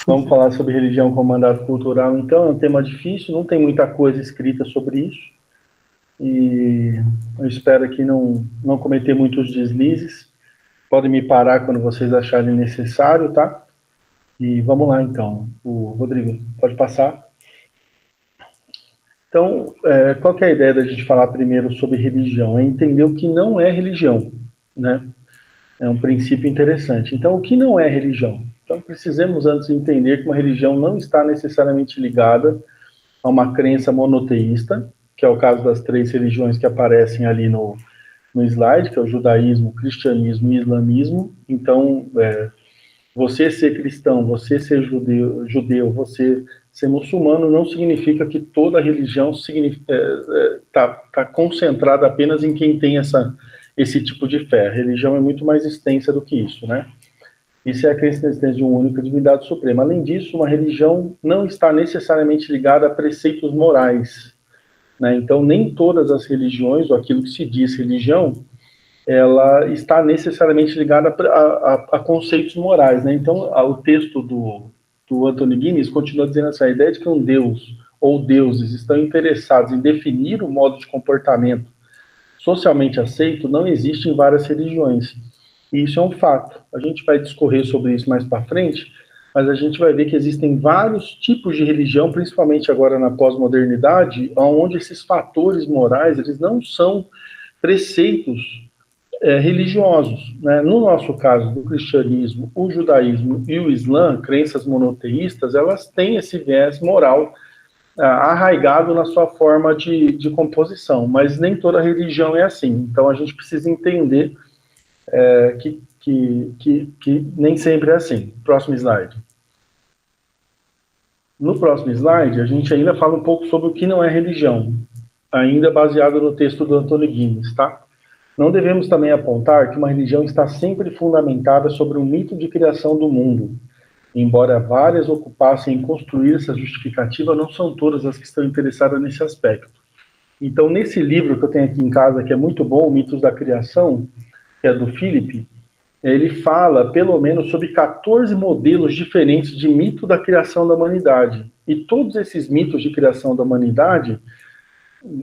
Vamos falar sobre religião como mandato cultural, então. É um tema difícil, não tem muita coisa escrita sobre isso. E eu espero aqui não cometer muitos deslizes. Podem me parar quando vocês acharem necessário, tá? E vamos lá, então. O Rodrigo, pode passar. Então, qual que é a ideia da gente falar primeiro sobre religião? É entender o que não é religião, né? É um princípio interessante. Então, o que não é religião? Então, precisamos antes entender que uma religião não está necessariamente ligada a uma crença monoteísta, que é o caso das três religiões que aparecem ali no slide, que é o judaísmo, o cristianismo e o islamismo. Então, você ser cristão, você ser judeu, você ser muçulmano, não significa que toda religião está concentrada apenas em quem tem esse tipo de fé. A religião é muito mais extensa do que isso, né? Isso é a crença na existência de uma única divindade suprema. Além disso, uma religião não está necessariamente ligada a preceitos morais, né? Então, nem todas as religiões, ou aquilo que se diz religião, ela está necessariamente ligada a conceitos morais, né? Então, o texto do Anthony Guinness continua dizendo essa ideia de que um deus ou deuses estão interessados em definir o modo de comportamento socialmente aceito não existe em várias religiões. E isso é um fato. A gente vai discorrer sobre isso mais para frente, mas a gente vai ver que existem vários tipos de religião, principalmente agora na pós-modernidade, onde esses fatores morais eles não são preceitos religiosos, né? No nosso caso, do cristianismo, o judaísmo e o islã, crenças monoteístas, elas têm esse viés moral arraigado na sua forma de composição, mas nem toda religião é assim. Então a gente precisa entender que nem sempre é assim. Próximo slide. No próximo slide, a gente ainda fala um pouco sobre o que não é religião, ainda baseado no texto do Anthony Guinness, tá? Não devemos também apontar que uma religião está sempre fundamentada sobre um mito de criação do mundo. Embora várias ocupassem em construir essa justificativa, não são todas as que estão interessadas nesse aspecto. Então, nesse livro que eu tenho aqui em casa, que é muito bom, Mitos da Criação, que é do Philip, ele fala pelo menos sobre 14 modelos diferentes de mito da criação da humanidade. E todos esses mitos de criação da humanidade,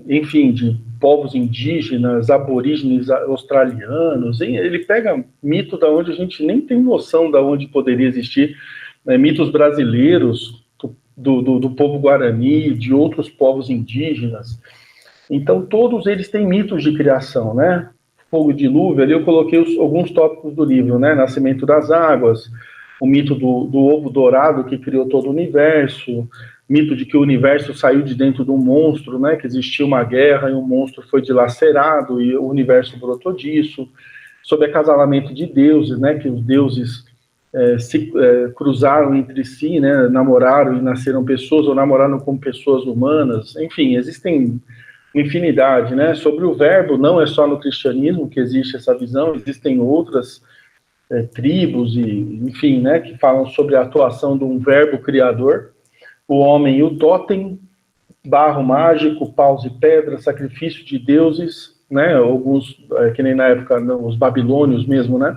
enfim, de povos indígenas, aborígenes australianos, ele pega mito da onde a gente nem tem noção da onde poderia existir, né, mitos brasileiros, do povo guarani, de outros povos indígenas. Então, todos eles têm mitos de criação, né? Fogo, dilúvio, ali eu coloquei alguns tópicos do livro, né? Nascimento das águas, o mito do ovo dourado que criou todo o universo, mito de que o universo saiu de dentro de um monstro, né? Que existia uma guerra e o monstro foi dilacerado e o universo brotou disso, sobre acasalamento de deuses, né? Que os deuses se cruzaram entre si, né? Namoraram e nasceram pessoas ou namoraram com pessoas humanas, enfim, existem infinidade, né? Sobre o verbo, não é só no cristianismo que existe essa visão, existem outras tribos e, enfim, né, que falam sobre a atuação de um verbo criador, o homem e o totem, barro mágico, paus e pedras, sacrifício de deuses, né? Alguns, que nem na época os babilônios mesmo, né?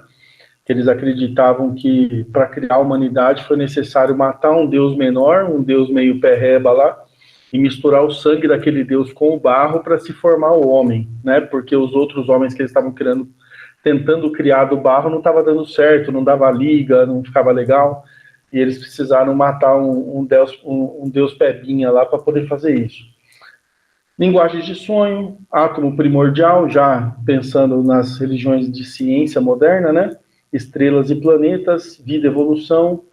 Que eles acreditavam que para criar a humanidade foi necessário matar um deus menor, um deus meio perreba lá, e misturar o sangue daquele deus com o barro para se formar o homem, né? Porque os outros homens que eles estavam criando, tentando criar do barro, não estava dando certo, não dava liga, não ficava legal, e eles precisaram matar um deus pebinha lá para poder fazer isso. Linguagens de sonho, átomo primordial, já pensando nas religiões de ciência moderna, né? Estrelas e planetas, vida e evolução,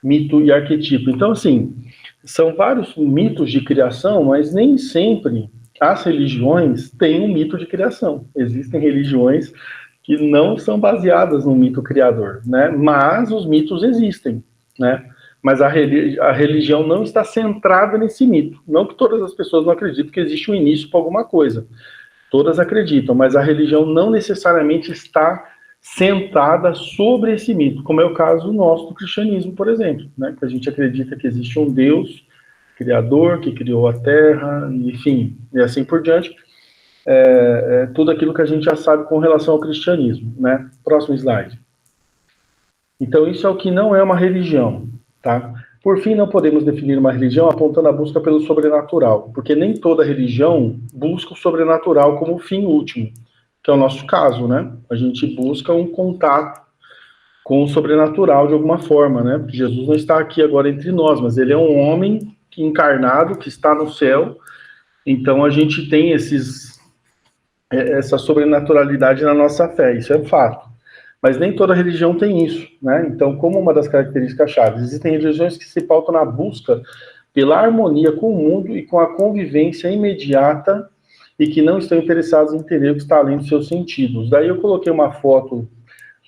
mito e arquetipo. Então, assim, são vários mitos de criação, mas nem sempre as religiões têm um mito de criação. Existem religiões que não são baseadas no mito criador, né? Mas os mitos existem, né? Mas a religião não está centrada nesse mito. Não que todas as pessoas não acreditem que existe um início para alguma coisa. Todas acreditam, mas a religião não necessariamente está sentada sobre esse mito, como é o caso nosso do cristianismo, por exemplo, né? Que a gente acredita que existe um Deus criador, que criou a terra, enfim, e assim por diante. Tudo aquilo que a gente já sabe com relação ao cristianismo, né? Próximo slide. Então, isso é o que não é uma religião, tá? Por fim, não podemos definir uma religião apontando a busca pelo sobrenatural, porque nem toda religião busca o sobrenatural como fim último, que é o nosso caso, né? A gente busca um contato com o sobrenatural de alguma forma, né? Porque Jesus não está aqui agora entre nós, mas ele é um homem encarnado que está no céu, então a gente tem essa sobrenaturalidade na nossa fé, isso é fato. Mas nem toda religião tem isso, né? Então, como uma das características chaves, existem religiões que se pautam na busca pela harmonia com o mundo e com a convivência imediata e que não estão interessados em entender o que está além dos seus sentidos. Daí eu coloquei uma foto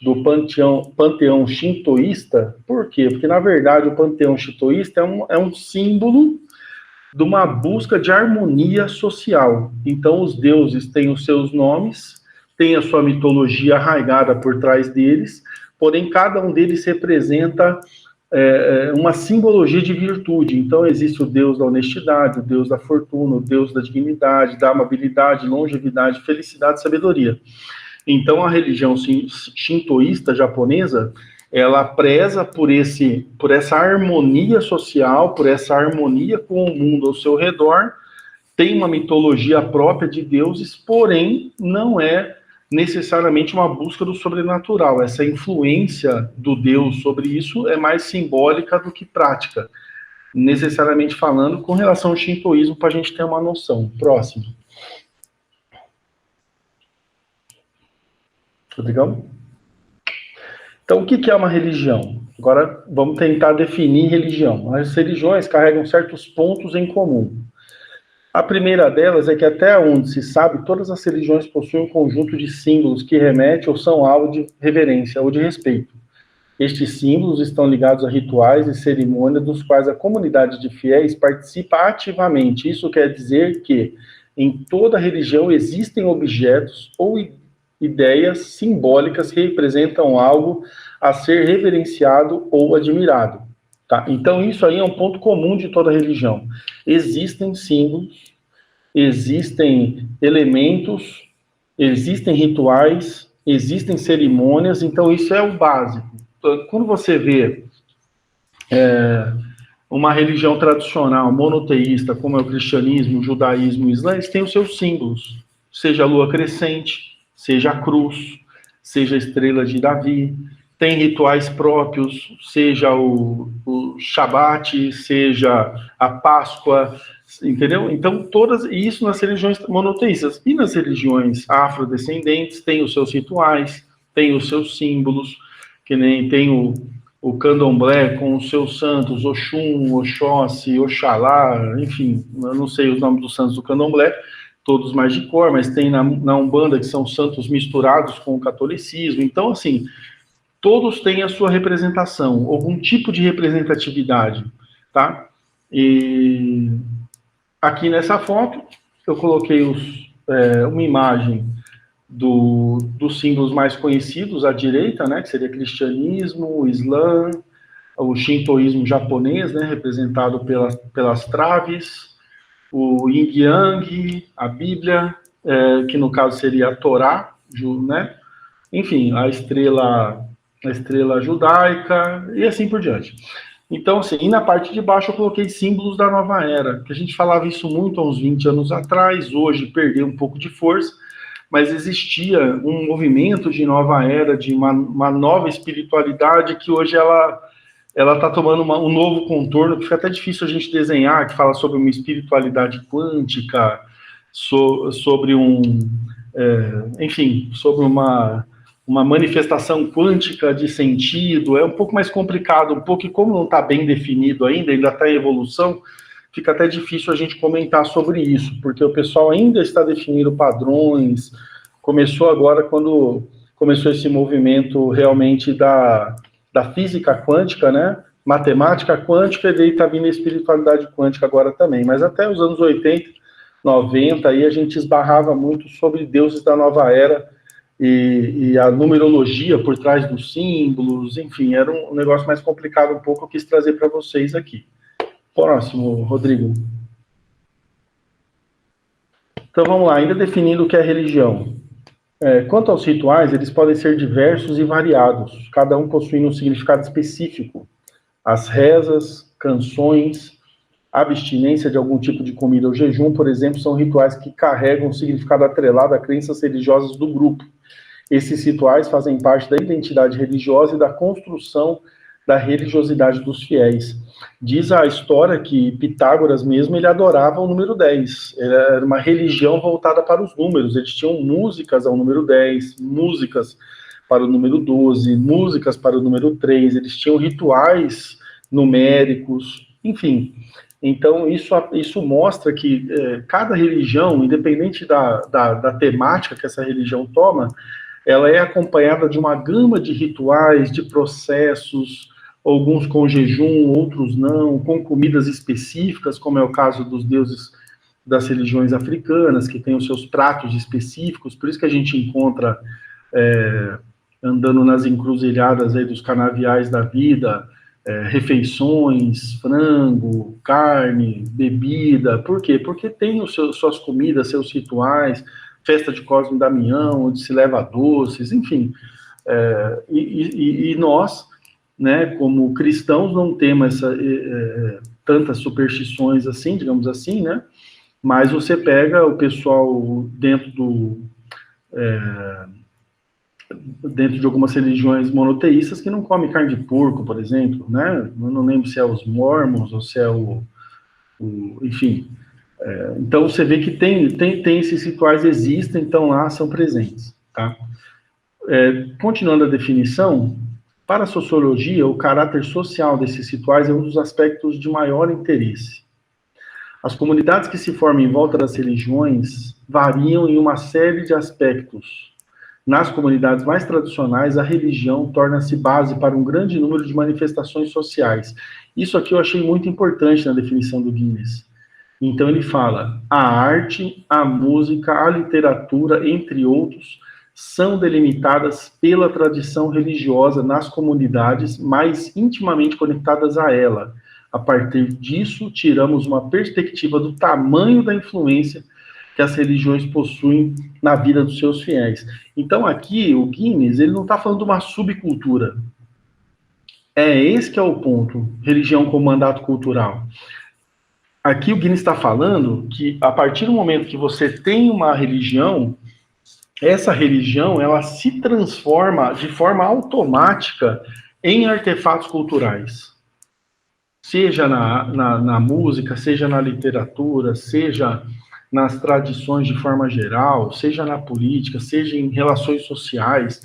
do panteão shintoísta. Por quê? Porque, na verdade, o panteão shintoísta é um símbolo de uma busca de harmonia social. Então, os deuses têm os seus nomes, têm a sua mitologia arraigada por trás deles, porém, cada um deles representa uma simbologia de virtude. Então, existe o deus da honestidade, o deus da fortuna, o deus da dignidade, da amabilidade, longevidade, felicidade e sabedoria. Então, a religião shintoísta japonesa, ela preza por essa harmonia social, por essa harmonia com o mundo ao seu redor, tem uma mitologia própria de deuses, porém, não é necessariamente uma busca do sobrenatural. Essa influência do Deus sobre isso é mais simbólica do que prática, necessariamente falando, com relação ao shintoísmo, para a gente ter uma noção. Próximo. Rodrigão? Então, o que é uma religião? Agora, vamos tentar definir religião. As religiões carregam certos pontos em comum. A primeira delas é que, até onde se sabe, todas as religiões possuem um conjunto de símbolos que remete ou são alvo de reverência ou de respeito. Estes símbolos estão ligados a rituais e cerimônias dos quais a comunidade de fiéis participa ativamente. Isso quer dizer que, em toda religião, existem objetos ou ideias simbólicas que representam algo a ser reverenciado ou admirado. Tá? Então, isso aí é um ponto comum de toda religião. Existem símbolos, existem elementos, existem rituais, existem cerimônias, então isso é o básico. Quando você vê uma religião tradicional, monoteísta, como é o cristianismo, o judaísmo, o islã, eles têm os seus símbolos, seja a lua crescente, seja a cruz, seja a estrela de Davi, tem rituais próprios, seja o Shabat, seja a Páscoa, entendeu? Então, isso nas religiões monoteístas. E nas religiões afrodescendentes, tem os seus rituais, tem os seus símbolos, que nem tem o candomblé com os seus santos, Oxum, Oxóssi, Oxalá, enfim, eu não sei os nomes dos santos do candomblé, todos mais de cor, mas tem na Umbanda que são santos misturados com o catolicismo. Então, assim, todos têm a sua representação, algum tipo de representatividade, tá? E aqui nessa foto, eu coloquei uma imagem dos símbolos mais conhecidos à direita, né, que seria cristianismo, o islã, o shintoísmo japonês, né, representado pelas traves, o yin yang, a Bíblia, que no caso seria a Torá, né, enfim, a estrela judaica e assim por diante. Então, assim, e na parte de baixo eu coloquei símbolos da nova era, que a gente falava isso muito há uns 20 anos atrás, hoje perdeu um pouco de força, mas existia um movimento de nova era, de uma nova espiritualidade que hoje ela está tomando um novo contorno, que fica até difícil a gente desenhar, que fala sobre uma espiritualidade quântica, sobre enfim, sobre uma manifestação quântica de sentido. É um pouco mais complicado, um pouco, e como não está bem definido ainda está em evolução, fica até difícil a gente comentar sobre isso, porque o pessoal ainda está definindo padrões. Começou agora quando começou esse movimento realmente da física quântica, né? Matemática quântica, e daí está vindo a espiritualidade quântica agora também. Mas até os anos 80, 90, aí a gente esbarrava muito sobre deuses da nova era e a numerologia por trás dos símbolos, enfim, era um negócio mais complicado um pouco, eu quis trazer para vocês aqui. Próximo, Rodrigo. Então vamos lá, ainda definindo o que é religião. Quanto aos rituais, eles podem ser diversos e variados, cada um possuindo um significado específico. As rezas, canções, abstinência de algum tipo de comida ou jejum, por exemplo, são rituais que carregam um significado atrelado a crenças religiosas do grupo. Esses rituais fazem parte da identidade religiosa e da construção da religiosidade dos fiéis. Diz a história que Pitágoras mesmo, ele adorava o número 10. Era uma religião voltada para os números. Eles tinham músicas ao número 10, músicas para o número 12, músicas para o número 3. Eles tinham rituais numéricos, enfim. Então, isso mostra que cada religião, independente da temática que essa religião toma, ela é acompanhada de uma gama de rituais, de processos, alguns com jejum, outros não, com comidas específicas, como é o caso dos deuses das religiões africanas, que têm os seus pratos específicos, por isso que a gente encontra, andando nas encruzilhadas aí dos canaviais da vida, refeições, frango, carne, bebida. Por quê? Porque tem suas comidas, seus rituais, festa de Cosme e Damião, onde se leva doces, enfim. E nós, né, como cristãos, não temos tantas superstições assim, digamos assim, né? Mas você pega o pessoal dentro de algumas religiões monoteístas que não come carne de porco, por exemplo, né? Eu não lembro se é os mormons ou se é enfim. Então você vê que tem esses rituais, existem, então lá são presentes, tá? Continuando a definição, para a sociologia, o caráter social desses rituais é um dos aspectos de maior interesse. As comunidades que se formam em volta das religiões variam em uma série de aspectos. Nas comunidades mais tradicionais, a religião torna-se base para um grande número de manifestações sociais. Isso aqui eu achei muito importante na definição do Guinness. Então ele fala, a arte, a música, a literatura, entre outros, são delimitadas pela tradição religiosa nas comunidades mais intimamente conectadas a ela. A partir disso, tiramos uma perspectiva do tamanho da influência que as religiões possuem na vida dos seus fiéis. Então aqui, o Guinness, ele não está falando de uma subcultura. Esse que é o ponto, religião como mandato cultural. Aqui o Guinness está falando que, a partir do momento que você tem uma religião, essa religião, ela se transforma de forma automática em artefatos culturais. Seja na música, seja na literatura, seja nas tradições de forma geral, seja na política, seja em relações sociais.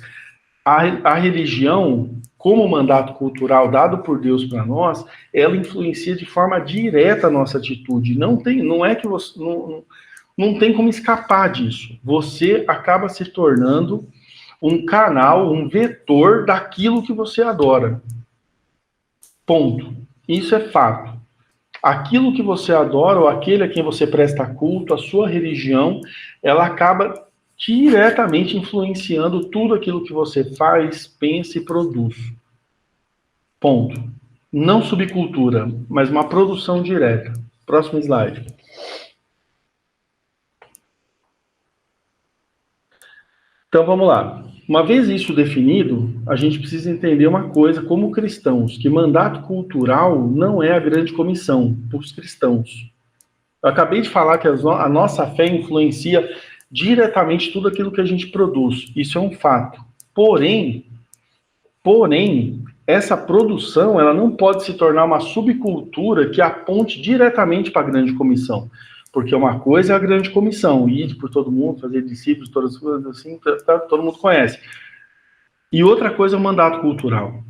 A religião, como mandato cultural dado por Deus para nós, ela influencia de forma direta a nossa atitude. Não é que você... Não tem como escapar disso. Você acaba se tornando um canal, um vetor daquilo que você adora. Ponto. Isso é fato. Aquilo que você adora, ou aquele a quem você presta culto, a sua religião, ela acaba diretamente influenciando tudo aquilo que você faz, pensa e produz. Ponto. Não subcultura, mas uma produção direta. Próximo slide. Então vamos lá. Uma vez isso definido, a gente precisa entender uma coisa como cristãos, que mandato cultural não é a grande comissão para os cristãos. Eu acabei de falar que a nossa fé influencia diretamente tudo aquilo que a gente produz. Isso é um fato. Porém, essa produção ela não pode se tornar uma subcultura que aponte diretamente para a grande comissão. Porque uma coisa é a grande comissão, ir por todo mundo, fazer discípulos, todas as coisas assim, todo mundo conhece. E outra coisa é o mandato cultural.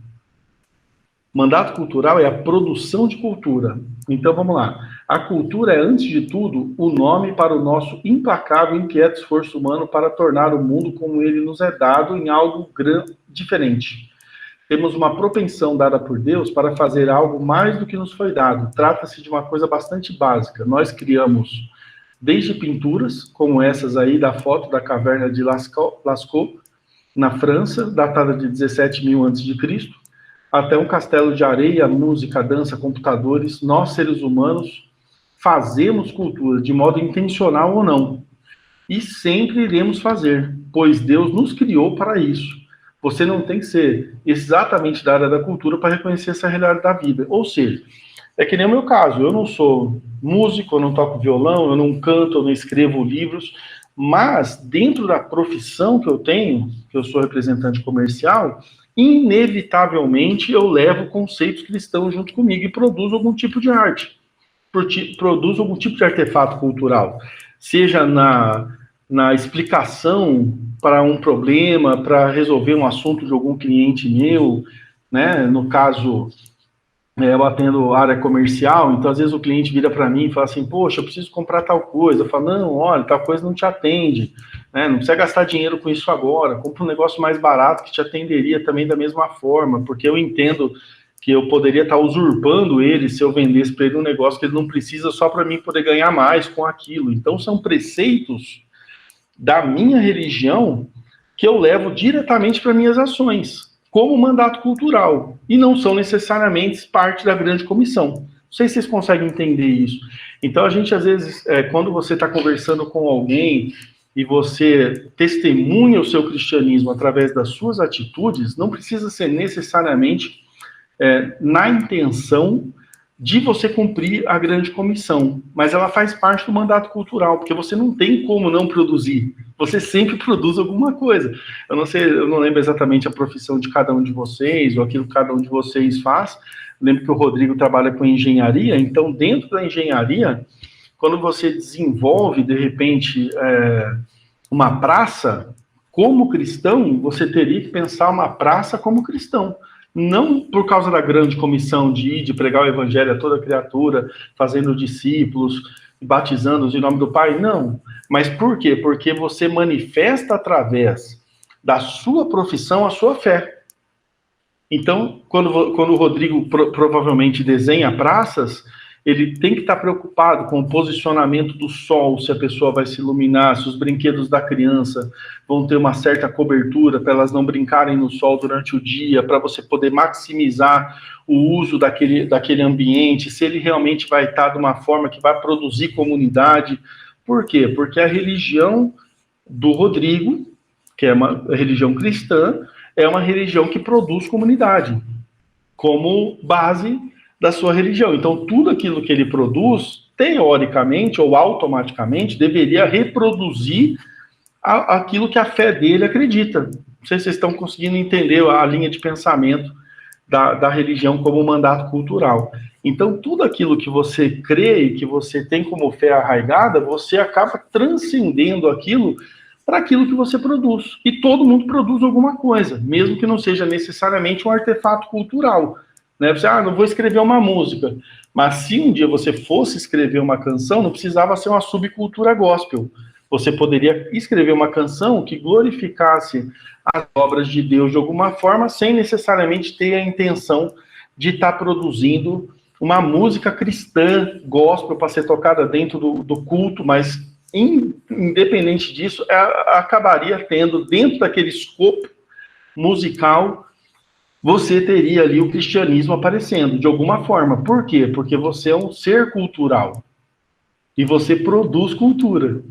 Mandato cultural é a produção de cultura. Então vamos lá. A cultura é, antes de tudo, o nome para o nosso implacável e inquieto esforço humano para tornar o mundo como ele nos é dado em algo diferente. Temos uma propensão dada por Deus para fazer algo mais do que nos foi dado. Trata-se de uma coisa bastante básica. Nós criamos desde pinturas, como essas aí da foto da caverna de Lascaux, na França, datada de 17.000 a.C., até um castelo de areia, música, dança, computadores. Nós, seres humanos, fazemos cultura, de modo intencional ou não. E sempre iremos fazer, pois Deus nos criou para isso. Você não tem que ser exatamente da área da cultura para reconhecer essa realidade da vida. Ou seja, É que nem o meu caso, eu não sou músico, eu não toco violão, eu não canto, eu não escrevo livros, mas dentro da profissão que eu tenho, que eu sou representante comercial, inevitavelmente eu levo conceitos cristãos junto comigo e produzo algum tipo de arte, produzo algum tipo de artefato cultural, seja na explicação para um problema, para resolver um assunto de algum cliente meu, né? No caso, eu atendo área comercial, então às vezes o cliente vira para mim e fala assim, poxa, eu preciso comprar tal coisa. Eu falo, não, olha, tal coisa não te atende, né? Não precisa gastar dinheiro com isso agora, compra um negócio mais barato que te atenderia também da mesma forma, porque eu entendo que eu poderia estar usurpando ele se eu vendesse para ele um negócio que ele não precisa só para mim poder ganhar mais com aquilo. Então são preceitos da minha religião que eu levo diretamente para minhas ações, como mandato cultural, e não são necessariamente parte da grande comissão. Não sei se vocês conseguem entender isso. Então, a gente, às vezes, quando você está conversando com alguém e você testemunha o seu cristianismo através das suas atitudes, não precisa ser necessariamente na intenção de você cumprir a grande comissão, mas ela faz parte do mandato cultural, porque você não tem como não produzir, você sempre produz alguma coisa. Eu não sei, eu não lembro exatamente a profissão de cada um de vocês, ou aquilo que cada um de vocês faz. Eu lembro que o Rodrigo trabalha com engenharia, então dentro da engenharia, quando você desenvolve, de repente, uma praça, como cristão, você teria que pensar uma praça como cristão. Não por causa da grande comissão de pregar o evangelho a toda criatura, fazendo discípulos, batizando-os em nome do Pai, não. Mas por quê? Porque você manifesta através da sua profissão a sua fé. Então, quando o Rodrigo provavelmente desenha praças, ele tem que estar preocupado com o posicionamento do sol, se a pessoa vai se iluminar, se os brinquedos da criança vão ter uma certa cobertura para elas não brincarem no sol durante o dia, para você poder maximizar o uso daquele ambiente, se ele realmente vai estar de uma forma que vai produzir comunidade. Por quê? Porque a religião do Rodrigo, que é uma religião cristã, é uma religião que produz comunidade como base da sua religião. Então, tudo aquilo que ele produz, teoricamente ou automaticamente, deveria reproduzir aquilo que a fé dele acredita. Não sei se vocês estão conseguindo entender a linha de pensamento da religião como mandato cultural. Então, tudo aquilo que você crê e que você tem como fé arraigada, você acaba transcendendo aquilo para aquilo que você produz. E todo mundo produz alguma coisa, mesmo que não seja necessariamente um artefato cultural. Né? Você, não vou escrever uma música. Mas se um dia você fosse escrever uma canção, não precisava ser uma subcultura gospel. Você poderia escrever uma canção que glorificasse as obras de Deus de alguma forma, sem necessariamente ter a intenção de estar produzindo uma música cristã, gospel, para ser tocada dentro do culto, mas independente disso, acabaria tendo, dentro daquele escopo musical, você teria ali o cristianismo aparecendo, de alguma forma. Por quê? Porque você é um ser cultural. E você produz cultura.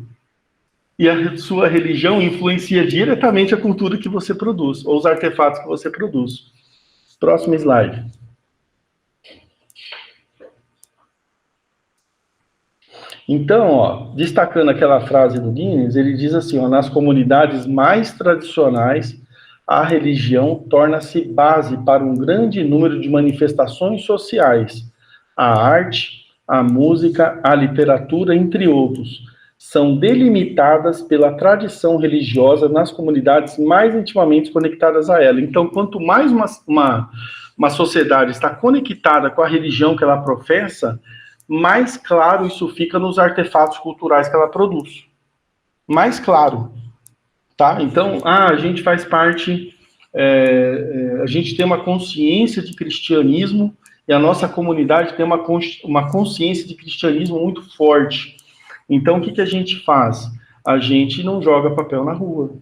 E a sua religião influencia diretamente a cultura que você produz, ou os artefatos que você produz. Próximo slide. Então, destacando aquela frase do Guinness, ele diz assim, nas comunidades mais tradicionais, a religião torna-se base para um grande número de manifestações sociais. A arte, a música, a literatura, entre outros, são delimitadas pela tradição religiosa nas comunidades mais intimamente conectadas a ela. Então, quanto mais uma sociedade está conectada com a religião que ela professa, mais claro isso fica nos artefatos culturais que ela produz. Mais claro. Tá? Então, a gente faz parte, a gente tem uma consciência de cristianismo e a nossa comunidade tem uma consciência de cristianismo muito forte. Então, o que a gente faz? A gente não joga papel na rua,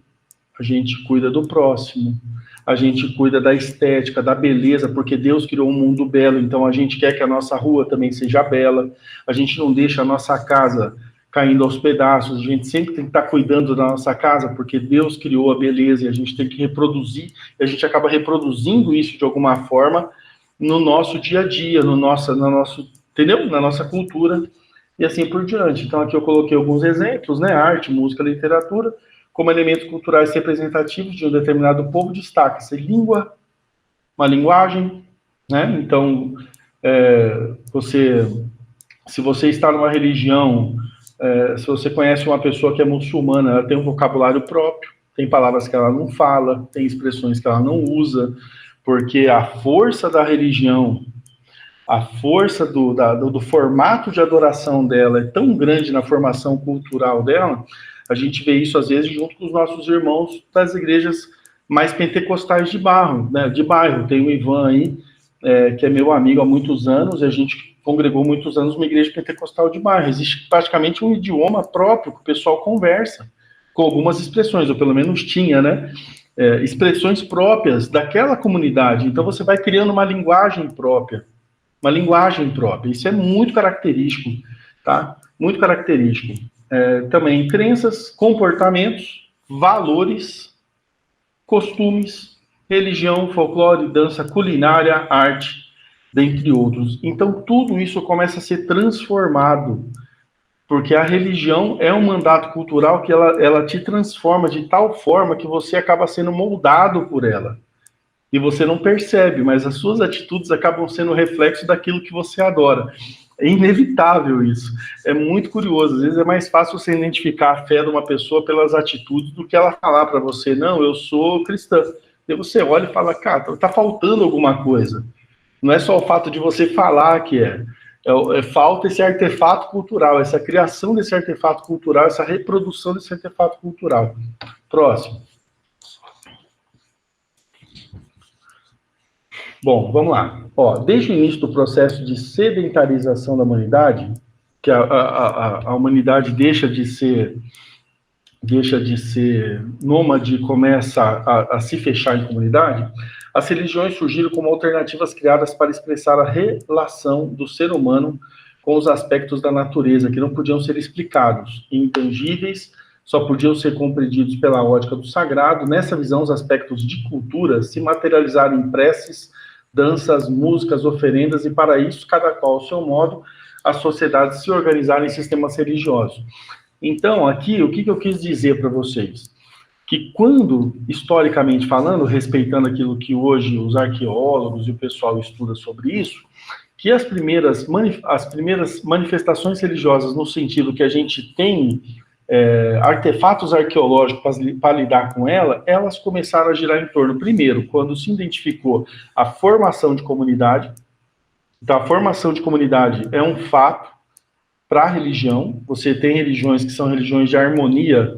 a gente cuida do próximo, a gente cuida da estética, da beleza, porque Deus criou um mundo belo, então a gente quer que a nossa rua também seja bela, a gente não deixa a nossa casa caindo aos pedaços, a gente sempre tem que estar cuidando da nossa casa, porque Deus criou a beleza e a gente tem que reproduzir, e a gente acaba reproduzindo isso de alguma forma no nosso dia a dia, entendeu? Na nossa cultura e assim por diante. Então aqui eu coloquei alguns exemplos, né? Arte, música, literatura, como elementos culturais representativos de um determinado povo, destaca-se língua, uma linguagem, né? Então, se você está numa religião, se você conhece uma pessoa que é muçulmana, ela tem um vocabulário próprio, tem palavras que ela não fala, tem expressões que ela não usa, porque a força da religião, a força do formato de adoração dela é tão grande na formação cultural dela, a gente vê isso às vezes junto com os nossos irmãos das igrejas mais pentecostais de bairro, né? De bairro. Tem o Ivan aí, que é meu amigo há muitos anos, e a gente congregou muitos anos numa igreja pentecostal de bairro. Existe praticamente um idioma próprio que o pessoal conversa, com algumas expressões, ou pelo menos tinha, né? Expressões próprias daquela comunidade. Então você vai criando uma linguagem própria. Uma linguagem própria. Isso é muito característico, tá? Muito característico. Também crenças, comportamentos, valores, costumes, religião, folclore, dança, culinária, arte, dentre outros. Então, tudo isso começa a ser transformado, porque a religião é um mandato cultural que ela te transforma de tal forma que você acaba sendo moldado por ela. E você não percebe, mas as suas atitudes acabam sendo reflexo daquilo que você adora. É inevitável isso. É muito curioso. Às vezes é mais fácil você identificar a fé de uma pessoa pelas atitudes do que ela falar para você, não, eu sou cristã. E você olha e fala, cara, tá faltando alguma coisa. Não é só o fato de você falar que falta esse artefato cultural, essa criação desse artefato cultural, essa reprodução desse artefato cultural. Próximo. Bom, vamos lá. Desde o início do processo de sedentarização da humanidade, que a humanidade deixa de ser nômade e começa a se fechar em comunidade, as religiões surgiram como alternativas criadas para expressar a relação do ser humano com os aspectos da natureza que não podiam ser explicados, intangíveis, só podiam ser compreendidos pela ótica do sagrado. Nessa visão, os aspectos de cultura se materializaram em preces, danças, músicas, oferendas, e para isso, cada qual ao seu modo, as sociedades se organizaram em sistemas religiosos. Então, aqui, o que eu quis dizer para vocês? Que quando, historicamente falando, respeitando aquilo que hoje os arqueólogos e o pessoal estuda sobre isso, que as primeiras manifestações religiosas, no sentido que a gente tem artefatos arqueológicos para lidar com ela, elas começaram a girar em torno, primeiro, quando se identificou a formação de comunidade. Então, a formação de comunidade é um fato para a religião. Você tem religiões que são religiões de harmonia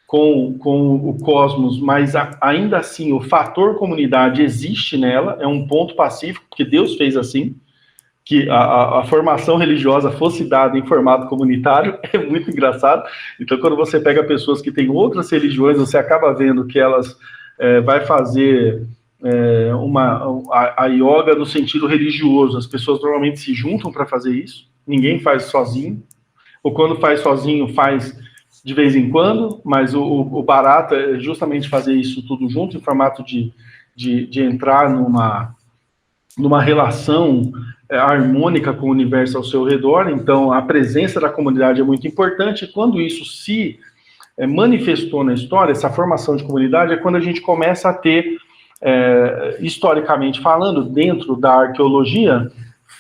com o cosmos, mas ainda assim o fator comunidade existe nela, é um ponto pacífico, porque Deus fez assim, que a formação religiosa fosse dada em formato comunitário. É muito engraçado. Então, quando você pega pessoas que têm outras religiões, você acaba vendo que elas vai fazer a yoga no sentido religioso. As pessoas normalmente se juntam para fazer isso, ninguém faz sozinho, ou quando faz sozinho, faz de vez em quando, mas o barato é justamente fazer isso tudo junto, em formato de entrar numa relação harmônica com o universo ao seu redor. Então, a presença da comunidade é muito importante, e quando isso se manifestou na história, essa formação de comunidade, é quando a gente começa a ter, historicamente falando, dentro da arqueologia,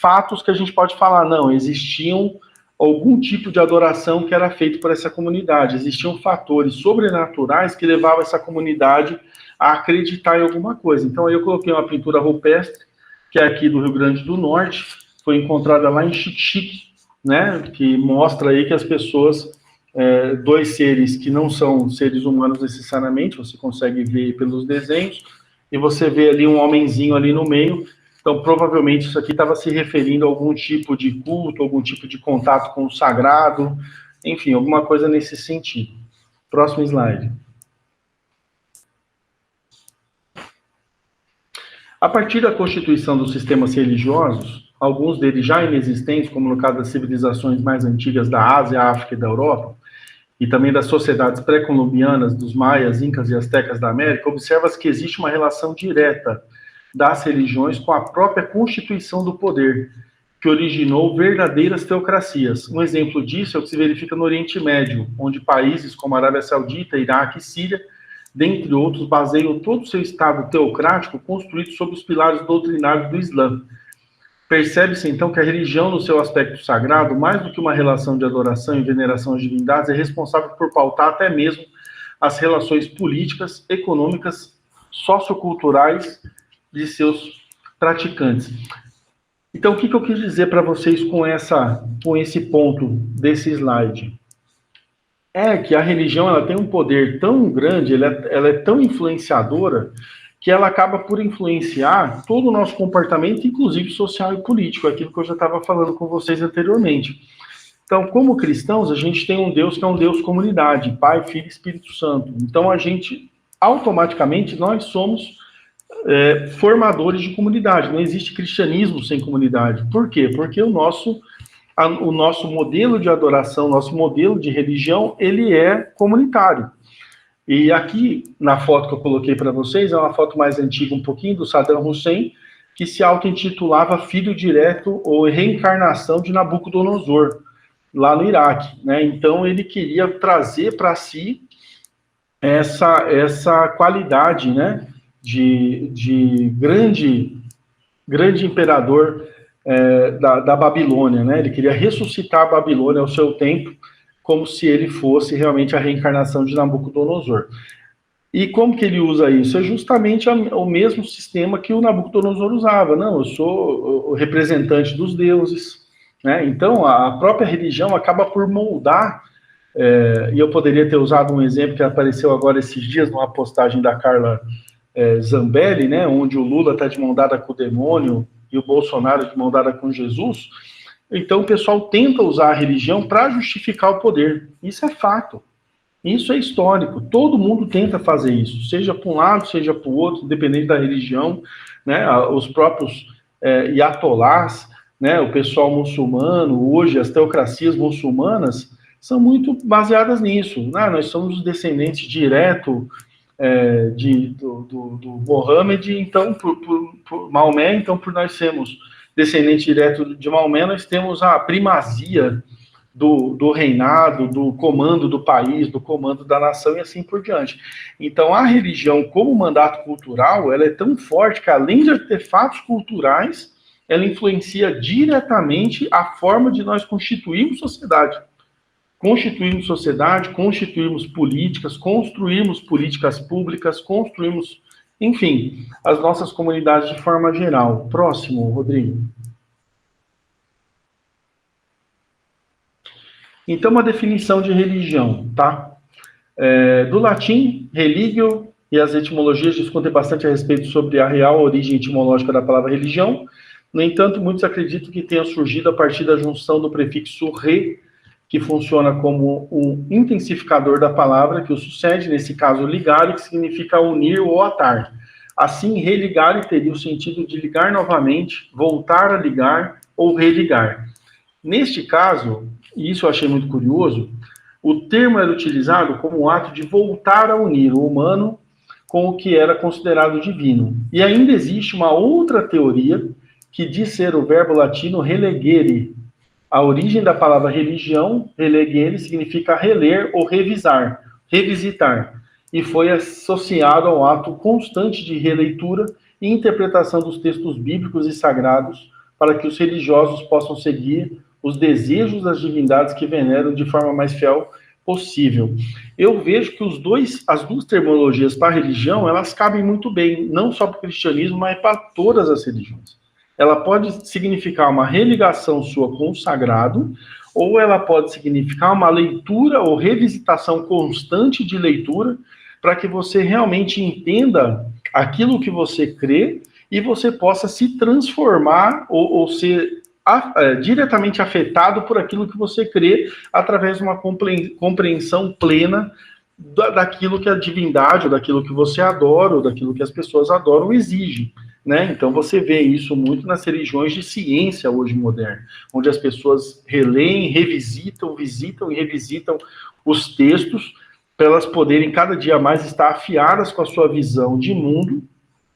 fatos que a gente pode falar, não, existiam algum tipo de adoração que era feito por essa comunidade, existiam fatores sobrenaturais que levavam essa comunidade a acreditar em alguma coisa. Então, aí eu coloquei uma pintura rupestre, que é aqui do Rio Grande do Norte, foi encontrada lá em Xique-Xique, né, que mostra aí que as pessoas, dois seres que não são seres humanos necessariamente, você consegue ver pelos desenhos, e você vê ali um homenzinho ali no meio. Então, provavelmente isso aqui estava se referindo a algum tipo de culto, algum tipo de contato com o sagrado, enfim, alguma coisa nesse sentido. Próximo slide. A partir da constituição dos sistemas religiosos, alguns deles já inexistentes, como no caso das civilizações mais antigas da Ásia, África e da Europa, e também das sociedades pré-colombianas, dos maias, incas e astecas da América, observa-se que existe uma relação direta das religiões com a própria constituição do poder, que originou verdadeiras teocracias. Um exemplo disso é o que se verifica no Oriente Médio, onde países como a Arábia Saudita, Iraque e Síria, dentre outros, baseiam todo o seu Estado teocrático construído sobre os pilares doutrinários do Islã. Percebe-se, então, que a religião, no seu aspecto sagrado, mais do que uma relação de adoração e veneração às divindades, é responsável por pautar até mesmo as relações políticas, econômicas, socioculturais de seus praticantes. Então, o que eu quis dizer para vocês com esse ponto desse slide? É que a religião ela tem um poder tão grande, ela é tão influenciadora, que ela acaba por influenciar todo o nosso comportamento, inclusive social e político, aquilo que eu já estava falando com vocês anteriormente. Então, como cristãos, a gente tem um Deus que é um Deus comunidade, Pai, Filho e Espírito Santo. Então, a gente, automaticamente, nós somos formadores de comunidade. Não existe cristianismo sem comunidade. Por quê? Porque o nosso modelo de adoração, nosso modelo de religião, ele é comunitário. E aqui, na foto que eu coloquei para vocês, é uma foto mais antiga um pouquinho, do Saddam Hussein, que se auto-intitulava filho direto ou reencarnação de Nabucodonosor, lá no Iraque, né? Então, ele queria trazer para si essa qualidade, né, de grande imperador da Babilônia, né? Ele queria ressuscitar a Babilônia ao seu tempo, como se ele fosse realmente a reencarnação de Nabucodonosor. E como que ele usa isso? É justamente o mesmo sistema que o Nabucodonosor usava. Não, eu sou o representante dos deuses, né? Então, a própria religião acaba por moldar, e eu poderia ter usado um exemplo que apareceu agora esses dias numa postagem da Carla Zambelli, né, onde o Lula está de mão dada com o demônio e o Bolsonaro de mão dada com Jesus. Então, o pessoal tenta usar a religião para justificar o poder. Isso é fato. Isso é histórico. Todo mundo tenta fazer isso, seja para um lado, seja para o outro, independente da religião, né? Os próprios iatolás, né? O pessoal muçulmano, hoje, as teocracias muçulmanas são muito baseadas nisso. Nós somos os descendentes direto do Mohammed, então, por Maomé, então, por nós sermos descendente direto de Maomé, nós temos a primazia do reinado, do comando do país, do comando da nação e assim por diante. Então, a religião, como mandato cultural, ela é tão forte que, além de artefatos culturais, ela influencia diretamente a forma de nós constituirmos sociedade. Constituirmos sociedade, constituirmos políticas, construirmos políticas públicas, construirmos, enfim, as nossas comunidades de forma geral. Próximo, Rodrigo. Então, uma definição de religião, tá? Do latim, religio, e as etimologias discutem bastante a respeito sobre a real origem etimológica da palavra religião. No entanto, muitos acreditam que tenha surgido a partir da junção do prefixo re, que funciona como um intensificador da palavra, que o sucede, nesse caso, ligare, que significa unir ou atar. Assim, religare teria o sentido de ligar novamente, voltar a ligar ou religar. Neste caso, e isso eu achei muito curioso, o termo era utilizado como um ato de voltar a unir o humano com o que era considerado divino. E ainda existe uma outra teoria que diz ser o verbo latino relegere. A origem da palavra religião, relegere, significa reler ou revisar, revisitar, e foi associado ao ato constante de releitura e interpretação dos textos bíblicos e sagrados para que os religiosos possam seguir os desejos das divindades que veneram de forma mais fiel possível. Eu vejo que as duas terminologias para a religião, elas cabem muito bem, não só para o cristianismo, mas para todas as religiões. Ela pode significar uma religação sua com o sagrado, ou ela pode significar uma leitura ou revisitação constante de leitura, para que você realmente entenda aquilo que você crê e você possa se transformar ou ser diretamente afetado por aquilo que você crê, através de uma compreensão plena daquilo que a divindade, ou daquilo que você adora, ou daquilo que as pessoas adoram, exige. Né? Então você vê isso muito nas religiões de ciência hoje moderna, onde as pessoas releem, revisitam, visitam e revisitam os textos para elas poderem cada dia mais estar afiadas com a sua visão de mundo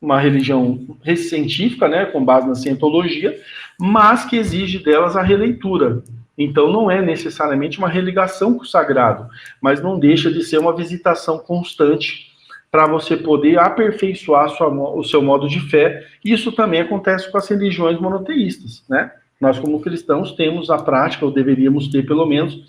uma religião científica, né, com base na cientologia, mas que exige delas a releitura. Então, não é necessariamente uma religação com o sagrado, mas não deixa de ser uma visitação constante para você poder aperfeiçoar o seu modo de fé. Isso também acontece com as religiões monoteístas, né? Nós, como cristãos, temos a prática, ou deveríamos ter pelo menos,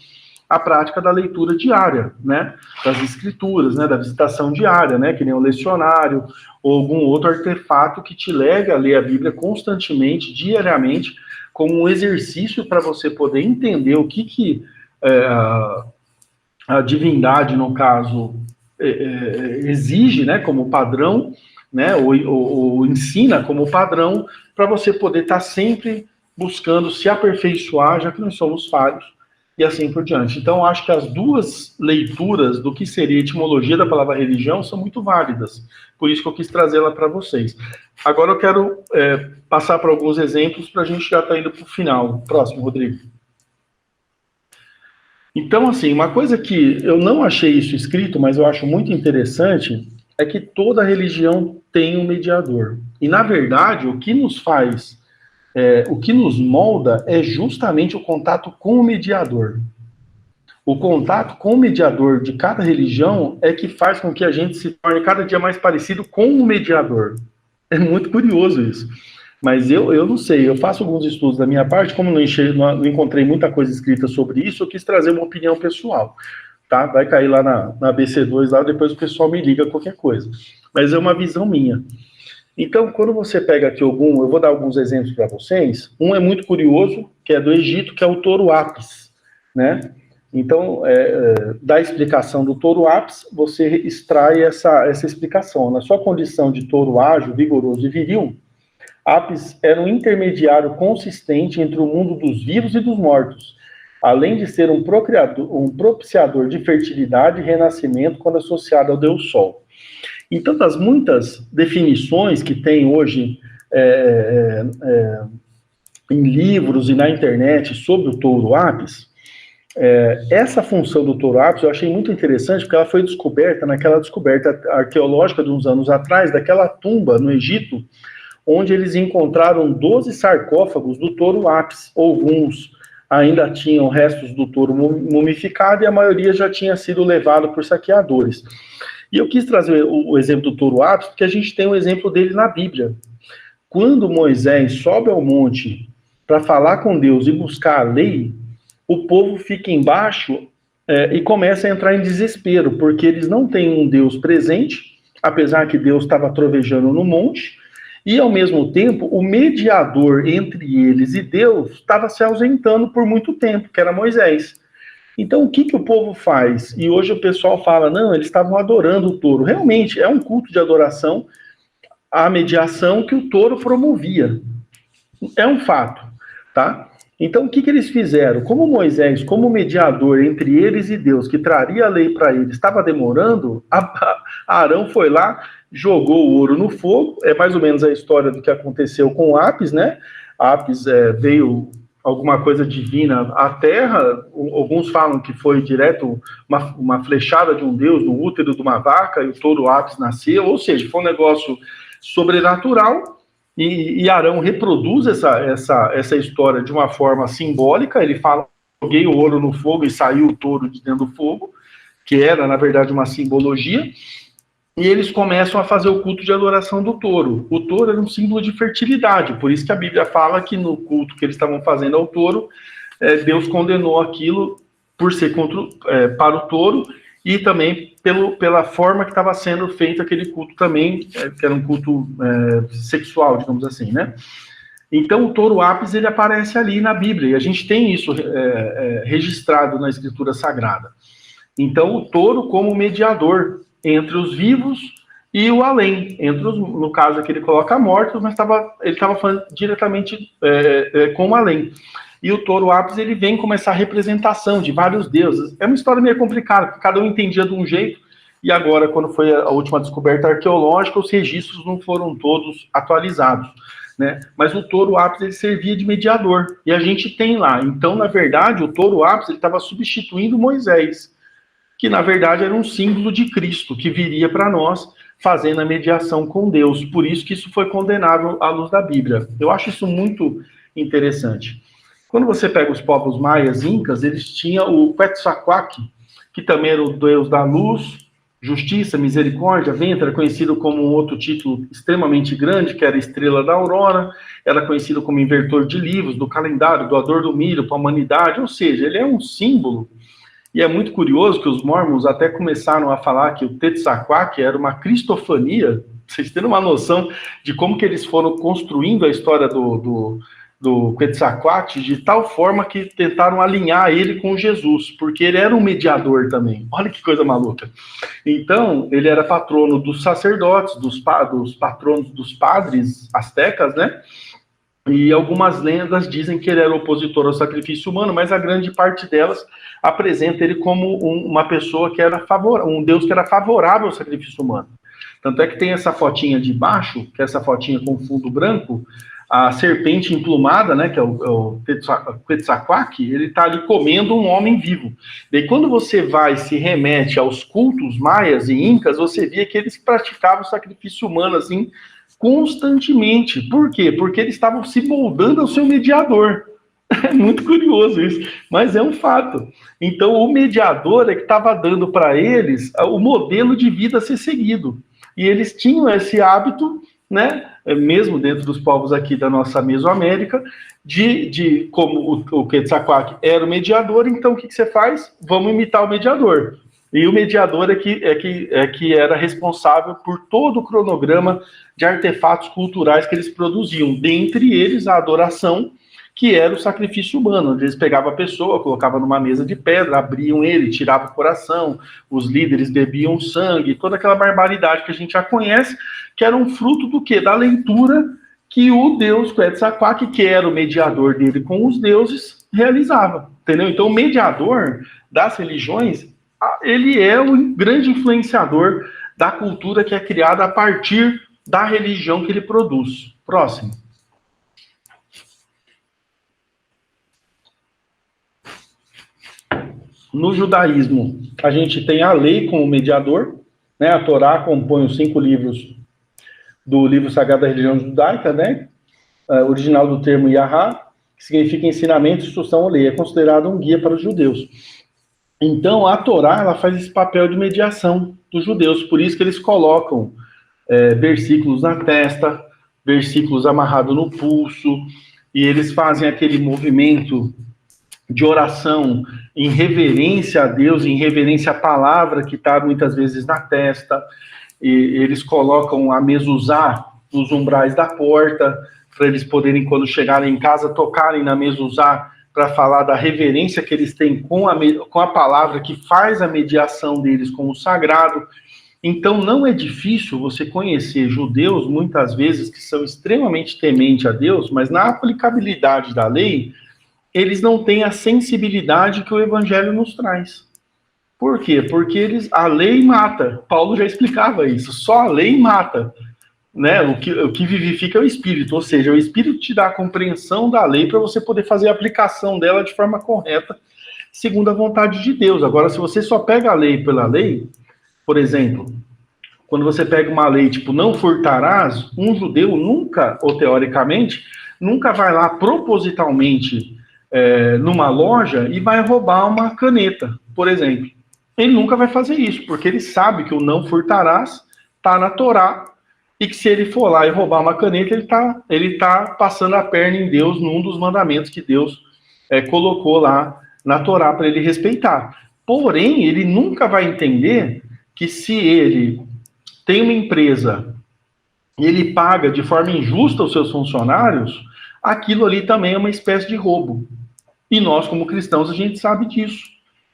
a prática da leitura diária, né? Das escrituras, né? Da visitação diária, né? Que nem um lecionário ou algum outro artefato que te leve a ler a Bíblia constantemente, diariamente, como um exercício para você poder entender o que a divindade, no caso, exige, né, como padrão, né, ou ensina como padrão, para você poder estar sempre buscando se aperfeiçoar, já que nós somos falhos, e assim por diante. Então, acho que as duas leituras do que seria a etimologia da palavra religião são muito válidas, por isso que eu quis trazê-la para vocês. Agora eu quero passar para alguns exemplos, para a gente já estar indo para o final. Próximo, Rodrigo. Então, assim, uma coisa que eu não achei isso escrito, mas eu acho muito interessante, é que toda religião tem um mediador. E, na verdade, o que nos faz, o que nos molda é justamente o contato com o mediador. O contato com o mediador de cada religião é que faz com que a gente se torne cada dia mais parecido com o mediador. É muito curioso isso. Mas eu não sei, eu faço alguns estudos da minha parte, como não encontrei muita coisa escrita sobre isso, eu quis trazer uma opinião pessoal, tá? Vai cair lá na BC2, lá, depois o pessoal me liga qualquer coisa. Mas é uma visão minha. Então, quando você pega aqui eu vou dar alguns exemplos para vocês, um é muito curioso, que é do Egito, que é o touro Apis, né? Então, da explicação do touro Apis, você extrai essa explicação. Na sua condição de touro ágil, vigoroso e viril, Apis era um intermediário consistente entre o mundo dos vivos e dos mortos, além de ser um propiciador de fertilidade e renascimento quando associado ao Deus Sol. Então, das muitas definições que tem hoje em livros e na internet sobre o touro Apis, essa função do touro Apis eu achei muito interessante, porque ela foi descoberta naquela descoberta arqueológica de uns anos atrás, daquela tumba no Egito, onde eles encontraram 12 sarcófagos do touro Apis. Alguns ainda tinham restos do touro mumificado e a maioria já tinha sido levado por saqueadores. E eu quis trazer o exemplo do touro Apis, porque a gente tem um exemplo dele na Bíblia. Quando Moisés sobe ao monte para falar com Deus e buscar a lei, o povo fica embaixo e começa a entrar em desespero, porque eles não têm um Deus presente, apesar que Deus estava trovejando no monte, e, ao mesmo tempo, o mediador entre eles e Deus estava se ausentando por muito tempo, que era Moisés. Então, o que o povo faz? E hoje o pessoal fala, não, eles estavam adorando o touro. Realmente, é um culto de adoração à mediação que o touro promovia. É um fato, tá? Então, o que eles fizeram? Como Moisés, como mediador entre eles e Deus, que traria a lei para eles, estava demorando, Arão foi lá, jogou o ouro no fogo. É mais ou menos a história do que aconteceu com Apis, né? Apis veio alguma coisa divina à terra. Alguns falam que foi direto uma flechada de um deus no útero de uma vaca e o touro Apis nasceu. Ou seja, foi um negócio sobrenatural. E Arão reproduz essa história de uma forma simbólica. Ele fala, joguei o ouro no fogo e saiu o touro de dentro do fogo, que era, na verdade, uma simbologia. E eles começam a fazer o culto de adoração do touro. O touro era um símbolo de fertilidade, por isso que a Bíblia fala que no culto que eles estavam fazendo ao touro, Deus condenou aquilo por ser para o touro, e também pela forma que estava sendo feito aquele culto também, que era um culto sexual, digamos assim, né? Então, o touro Apis, ele aparece ali na Bíblia, e a gente tem isso registrado na Escritura Sagrada. Então, o touro como mediador entre os vivos e o além, no caso aqui ele coloca mortos, mas ele estava falando diretamente com o além. E o touro Apis, ele vem com essa representação de vários deuses. É uma história meio complicada, porque cada um entendia de um jeito, e agora, quando foi a última descoberta arqueológica, os registros não foram todos atualizados, né? Mas o touro Apis, ele servia de mediador, e a gente tem lá. Então, na verdade, o touro Apis, ele estava substituindo Moisés, que na verdade era um símbolo de Cristo, que viria para nós fazendo a mediação com Deus. Por isso que isso foi condenável à luz da Bíblia. Eu acho isso muito interessante. Quando você pega os povos maias, incas, eles tinham o Quetzalcoatl, que também era o deus da luz, justiça, misericórdia, vento, era conhecido como um outro título extremamente grande, que era Estrela da Aurora, era conhecido como inventor de livros, do calendário, doador do milho para a humanidade, ou seja, ele é um símbolo. E é muito curioso que os mormons até começaram a falar que o Quetzalcoatl era uma cristofania, vocês terem uma noção de como que eles foram construindo a história do Quetzalcoatl de tal forma que tentaram alinhar ele com Jesus, porque ele era um mediador também. Olha que coisa maluca. Então, ele era patrono dos sacerdotes, dos patronos dos padres astecas, né? E algumas lendas dizem que ele era opositor ao sacrifício humano, mas a grande parte delas apresenta ele como uma pessoa que era um Deus que era favorável ao sacrifício humano. Tanto é que tem essa fotinha de baixo, que é essa fotinha com fundo branco, a serpente emplumada, né, que é o Quetzalcoatl, ele está ali comendo um homem vivo. Daí quando você vai se remete aos cultos maias e incas, você vê que eles praticavam o sacrifício humano assim constantemente. Por quê? Porque eles estavam se moldando ao seu mediador. É muito curioso isso, mas é um fato. Então o mediador é que estava dando para eles o modelo de vida a ser seguido. E eles tinham esse hábito, né, mesmo dentro dos povos aqui da nossa Mesoamérica, como o Quetzalcoatl era o mediador, então o que você faz? Vamos imitar o mediador. E o mediador é que era responsável por todo o cronograma de artefatos culturais que eles produziam, dentre eles a adoração, que era o sacrifício humano, onde eles pegavam a pessoa, colocavam numa mesa de pedra, abriam ele, tiravam o coração, os líderes bebiam sangue, toda aquela barbaridade que a gente já conhece, que era um fruto do quê? Da leitura que o deus Quetzalcoatl, que era o mediador dele com os deuses, realizava, entendeu? Então o mediador das religiões, ele é o grande influenciador da cultura que é criada a partir da religião que ele produz. Próximo. No judaísmo, a gente tem a lei como mediador, né? A Torá compõe os 5 livros do livro sagrado da religião judaica, né? Original do termo Yahá, que significa ensinamento, instrução ou lei. É considerado um guia para os judeus. Então, a Torá, ela faz esse papel de mediação dos judeus. Por isso que eles colocam versículos na testa, versículos amarrados no pulso, e eles fazem aquele movimento de oração em reverência a Deus, em reverência à palavra que está muitas vezes na testa, e eles colocam a mezuzá nos umbrais da porta, para eles poderem, quando chegarem em casa, tocarem na mezuzá, para falar da reverência que eles têm com a palavra que faz a mediação deles com o sagrado. Então não é difícil você conhecer judeus, muitas vezes, que são extremamente tementes a Deus, mas na aplicabilidade da lei, eles não têm a sensibilidade que o Evangelho nos traz. Por quê? Porque a lei mata. Paulo já explicava isso. Só a lei mata. Né? O que vivifica é o Espírito. Ou seja, o Espírito te dá a compreensão da lei para você poder fazer a aplicação dela de forma correta, segundo a vontade de Deus. Agora, se você só pega a lei pela lei, por exemplo, quando você pega uma lei tipo não furtarás, um judeu nunca, ou teoricamente, nunca vai lá propositalmente numa loja e vai roubar uma caneta, por exemplo. Ele nunca vai fazer isso, porque ele sabe que o não furtarás está na Torá, e que se ele for lá e roubar uma caneta, ele tá passando a perna em Deus num dos mandamentos que Deus colocou lá na Torá para ele respeitar. Porém, ele nunca vai entender que se ele tem uma empresa e ele paga de forma injusta os seus funcionários, aquilo ali também é uma espécie de roubo. E nós, como cristãos, a gente sabe disso,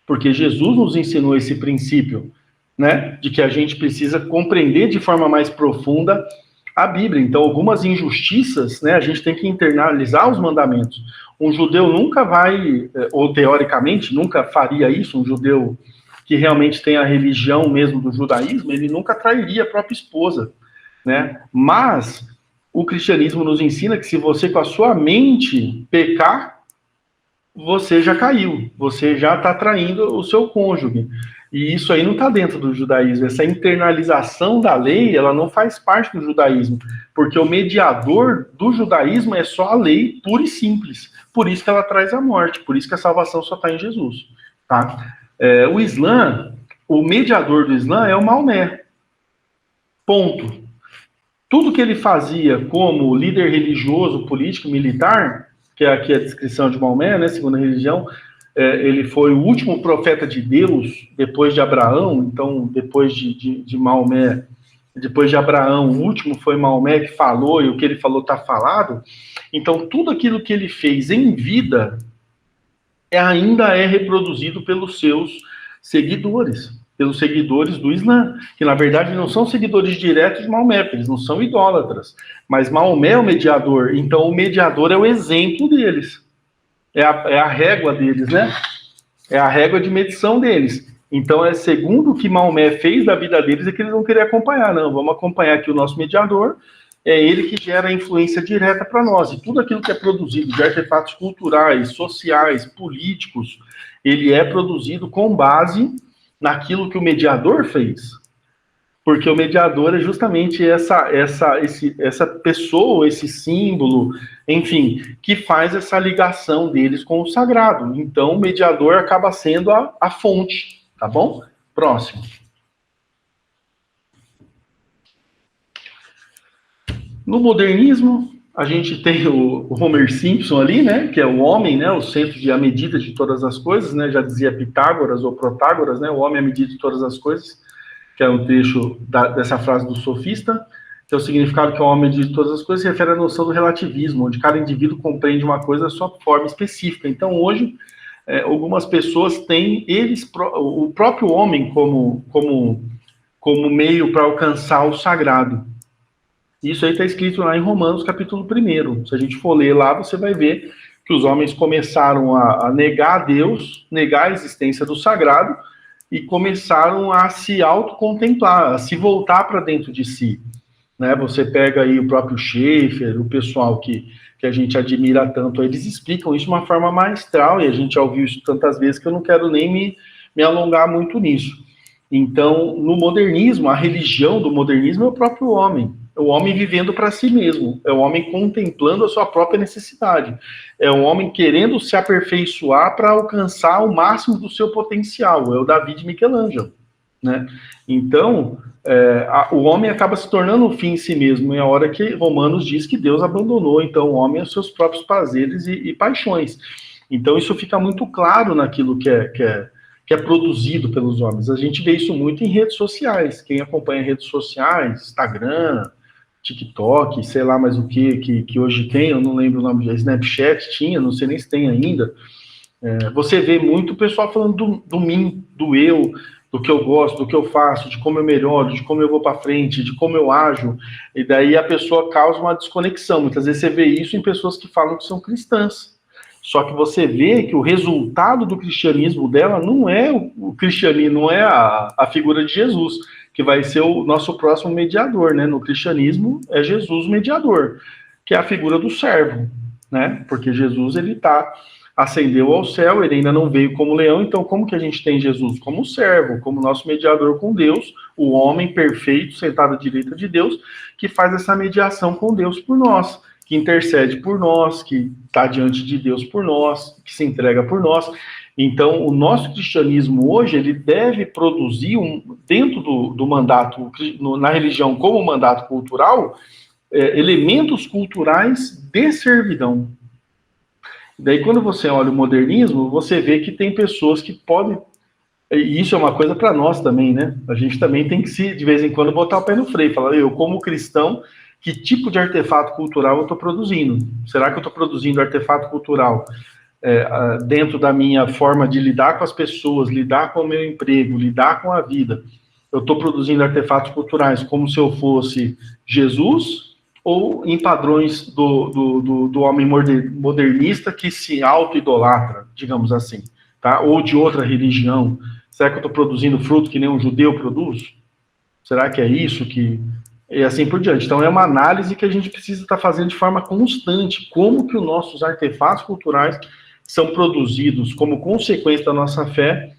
porque Jesus nos ensinou esse princípio, né, de que a gente precisa compreender de forma mais profunda a Bíblia. Então, algumas injustiças, né, a gente tem que internalizar os mandamentos. Um judeu nunca vai, ou teoricamente, nunca faria isso, um judeu que realmente tem a religião mesmo do judaísmo, ele nunca trairia a própria esposa, né? Mas o cristianismo nos ensina que se você com a sua mente pecar, você já caiu, você já está traindo o seu cônjuge. E isso aí não está dentro do judaísmo. Essa internalização da lei, ela não faz parte do judaísmo, porque o mediador do judaísmo é só a lei pura e simples. Por isso que ela traz a morte, por isso que a salvação só está em Jesus. Tá? O Islã, o mediador do Islã é o Maomé. Ponto. Tudo que ele fazia como líder religioso, político, militar, que é aqui a descrição de Maomé, né, segundo a religião, ele foi o último profeta de Deus depois de Abraão. Então, depois de Maomé, depois de Abraão, o último foi Maomé que falou, e o que ele falou está falado. Então, tudo aquilo que ele fez em vida ainda é reproduzido pelos seus seguidores, pelos seguidores do Islã, que na verdade não são seguidores diretos de Maomé, eles não são idólatras, mas Maomé é o mediador, então o mediador é o exemplo deles, é a régua deles, né? É a régua de medição deles. Então, segundo o que Maomé fez da vida deles, é que eles vão querer acompanhar. Não, vamos acompanhar aqui o nosso mediador, é ele que gera a influência direta para nós. E tudo aquilo que é produzido de artefatos culturais, sociais, políticos, ele é produzido com base naquilo que o mediador fez. Porque o mediador é justamente essa pessoa, esse símbolo, enfim, que faz essa ligação deles com o sagrado. Então, o mediador acaba sendo a fonte, tá bom? Próximo. No modernismo, a gente tem o Homer Simpson ali, né, que é o homem, né, o centro de a medida de todas as coisas, né, já dizia Pitágoras ou Protágoras, né, o homem é a medida de todas as coisas, que é um trecho dessa frase do sofista, que é o significado que o homem é de todas as coisas, se refere à noção do relativismo, onde cada indivíduo compreende uma coisa da sua forma específica. Então, hoje, algumas pessoas têm o próprio homem como meio para alcançar o sagrado. Isso aí está escrito lá em Romanos, capítulo 1. Se a gente for ler lá, você vai ver que os homens começaram a negar a Deus, negar a existência do sagrado, e começaram a se autocontemplar, a se voltar para dentro de si. Né? Você pega aí o próprio Schaeffer, o pessoal que a gente admira tanto, eles explicam isso de uma forma maestral, e a gente já ouviu isso tantas vezes que eu não quero nem me alongar muito nisso. Então, no modernismo, a religião do modernismo é o próprio homem. É o homem vivendo para si mesmo, é o homem contemplando a sua própria necessidade, é o homem querendo se aperfeiçoar para alcançar o máximo do seu potencial, é o Davi de Michelangelo, né? Então, o homem acaba se tornando um fim em si mesmo, é a hora que Romanos diz que Deus abandonou, então, o homem aos seus próprios prazeres e paixões. Então, isso fica muito claro naquilo que é produzido pelos homens. A gente vê isso muito em redes sociais, quem acompanha redes sociais, Instagram, TikTok, sei lá mais o que hoje tem, eu não lembro o nome, Snapchat tinha, não sei nem se tem ainda. Você vê muito o pessoal falando do mim, do eu, do que eu gosto, do que eu faço, de como eu melhoro, de como eu vou para frente, de como eu ajo, e daí a pessoa causa uma desconexão. Muitas vezes você vê isso em pessoas que falam que são cristãs. Só que você vê que o resultado do cristianismo dela não é o cristianismo, não é a figura de Jesus, que vai ser o nosso próximo mediador, né? No cristianismo é Jesus o mediador, que é a figura do servo, né? Porque Jesus, ele ascendeu ao céu, ele ainda não veio como leão, então como que a gente tem Jesus? Como servo, como nosso mediador com Deus, o homem perfeito, sentado à direita de Deus, que faz essa mediação com Deus por nós, que intercede por nós, que está diante de Deus por nós, que se entrega por nós. Então, o nosso cristianismo hoje, ele deve produzir, dentro do mandato, na religião como mandato cultural, elementos culturais de servidão. Daí, quando você olha o modernismo, você vê que tem pessoas que podem... E isso é uma coisa para nós também, né? A gente também tem que, de vez em quando, botar o pé no freio. Falar, eu, como cristão, que tipo de artefato cultural eu estou produzindo? Será que eu estou produzindo artefato cultural dentro da minha forma de lidar com as pessoas, lidar com o meu emprego, lidar com a vida? Eu estou produzindo artefatos culturais como se eu fosse Jesus, ou em padrões do homem modernista que se auto-idolatra, digamos assim, tá? Ou de outra religião. Será que eu estou produzindo fruto que nem um judeu produz? Será que é isso que... E assim por diante. Então, é uma análise que a gente precisa estar fazendo de forma constante. Como que os nossos artefatos culturais são produzidos como consequência da nossa fé,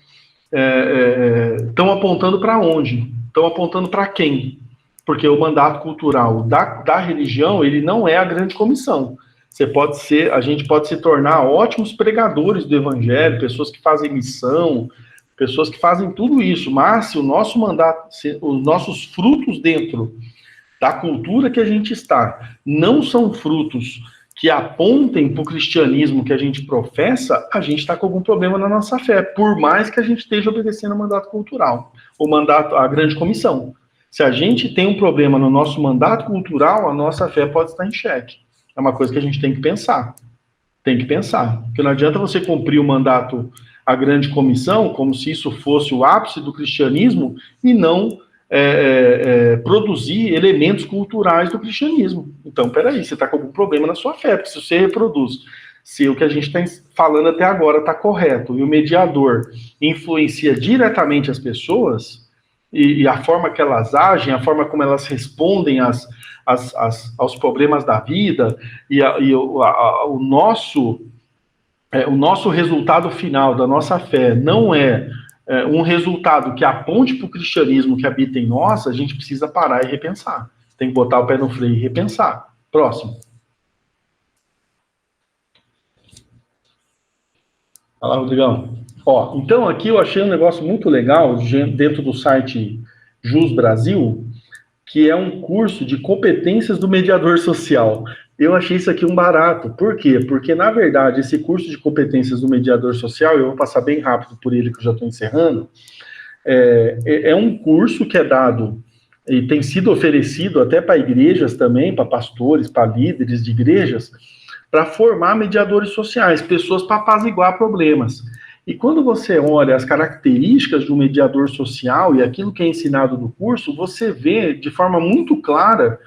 estão apontando para onde? Estão apontando para quem? Porque o mandato cultural da religião, ele não é a grande comissão. A gente pode se tornar ótimos pregadores do evangelho, pessoas que fazem missão, pessoas que fazem tudo isso, mas se o nosso mandato, se os nossos frutos dentro da cultura que a gente está não são frutos que apontem para o cristianismo que a gente professa, a gente está com algum problema na nossa fé, por mais que a gente esteja obedecendo o mandato cultural, a grande comissão. Se a gente tem um problema no nosso mandato cultural, a nossa fé pode estar em xeque. É uma coisa que a gente tem que pensar. Tem que pensar. Porque não adianta você cumprir o mandato, a grande comissão, como se isso fosse o ápice do cristianismo, e não produzir elementos culturais do cristianismo. Então, peraí, você está com algum problema na sua fé, porque se você reproduz, se o que a gente está falando até agora está correto, e o mediador influencia diretamente as pessoas, e a forma que elas agem, a forma como elas respondem aos problemas da vida, o nosso resultado final da nossa fé não é um resultado que aponte para o cristianismo que habita em nós, a gente precisa parar e repensar. Tem que botar o pé no freio e repensar. Próximo. Fala, Rodrigão. Ó, então aqui eu achei um negócio muito legal dentro do site Jus Brasil, que é um curso de competências do mediador social. Eu achei isso aqui um barato. Por quê? Porque, na verdade, esse curso de competências do mediador social, eu vou passar bem rápido por ele, que eu já estou encerrando, é um curso que é dado e tem sido oferecido até para igrejas também, para pastores, para líderes de igrejas, para formar mediadores sociais, pessoas para apaziguar problemas. E quando você olha as características do mediador social e aquilo que é ensinado no curso, você vê de forma muito clara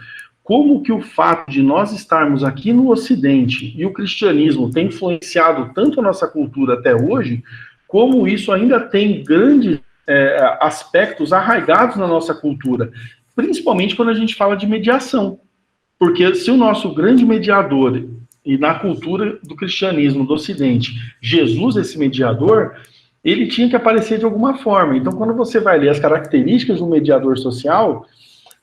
como que o fato de nós estarmos aqui no Ocidente e o cristianismo tem influenciado tanto a nossa cultura até hoje, como isso ainda tem grandes aspectos arraigados na nossa cultura, principalmente quando a gente fala de mediação. Porque se o nosso grande mediador, e na cultura do cristianismo do Ocidente, Jesus, esse mediador, ele tinha que aparecer de alguma forma. Então, quando você vai ler as características do mediador social,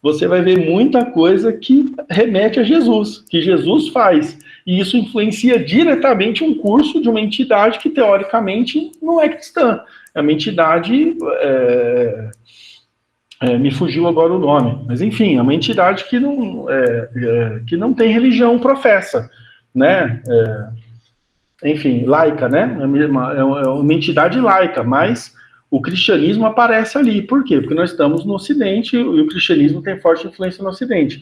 você vai ver muita coisa que remete a Jesus, que Jesus faz. E isso influencia diretamente um curso de uma entidade que, teoricamente, não é cristã. É uma entidade... me fugiu agora o nome. Mas, enfim, é uma entidade que não tem religião professa, né? Enfim, laica, né? É uma entidade laica, mas o cristianismo aparece ali. Por quê? Porque nós estamos no Ocidente e o cristianismo tem forte influência no Ocidente.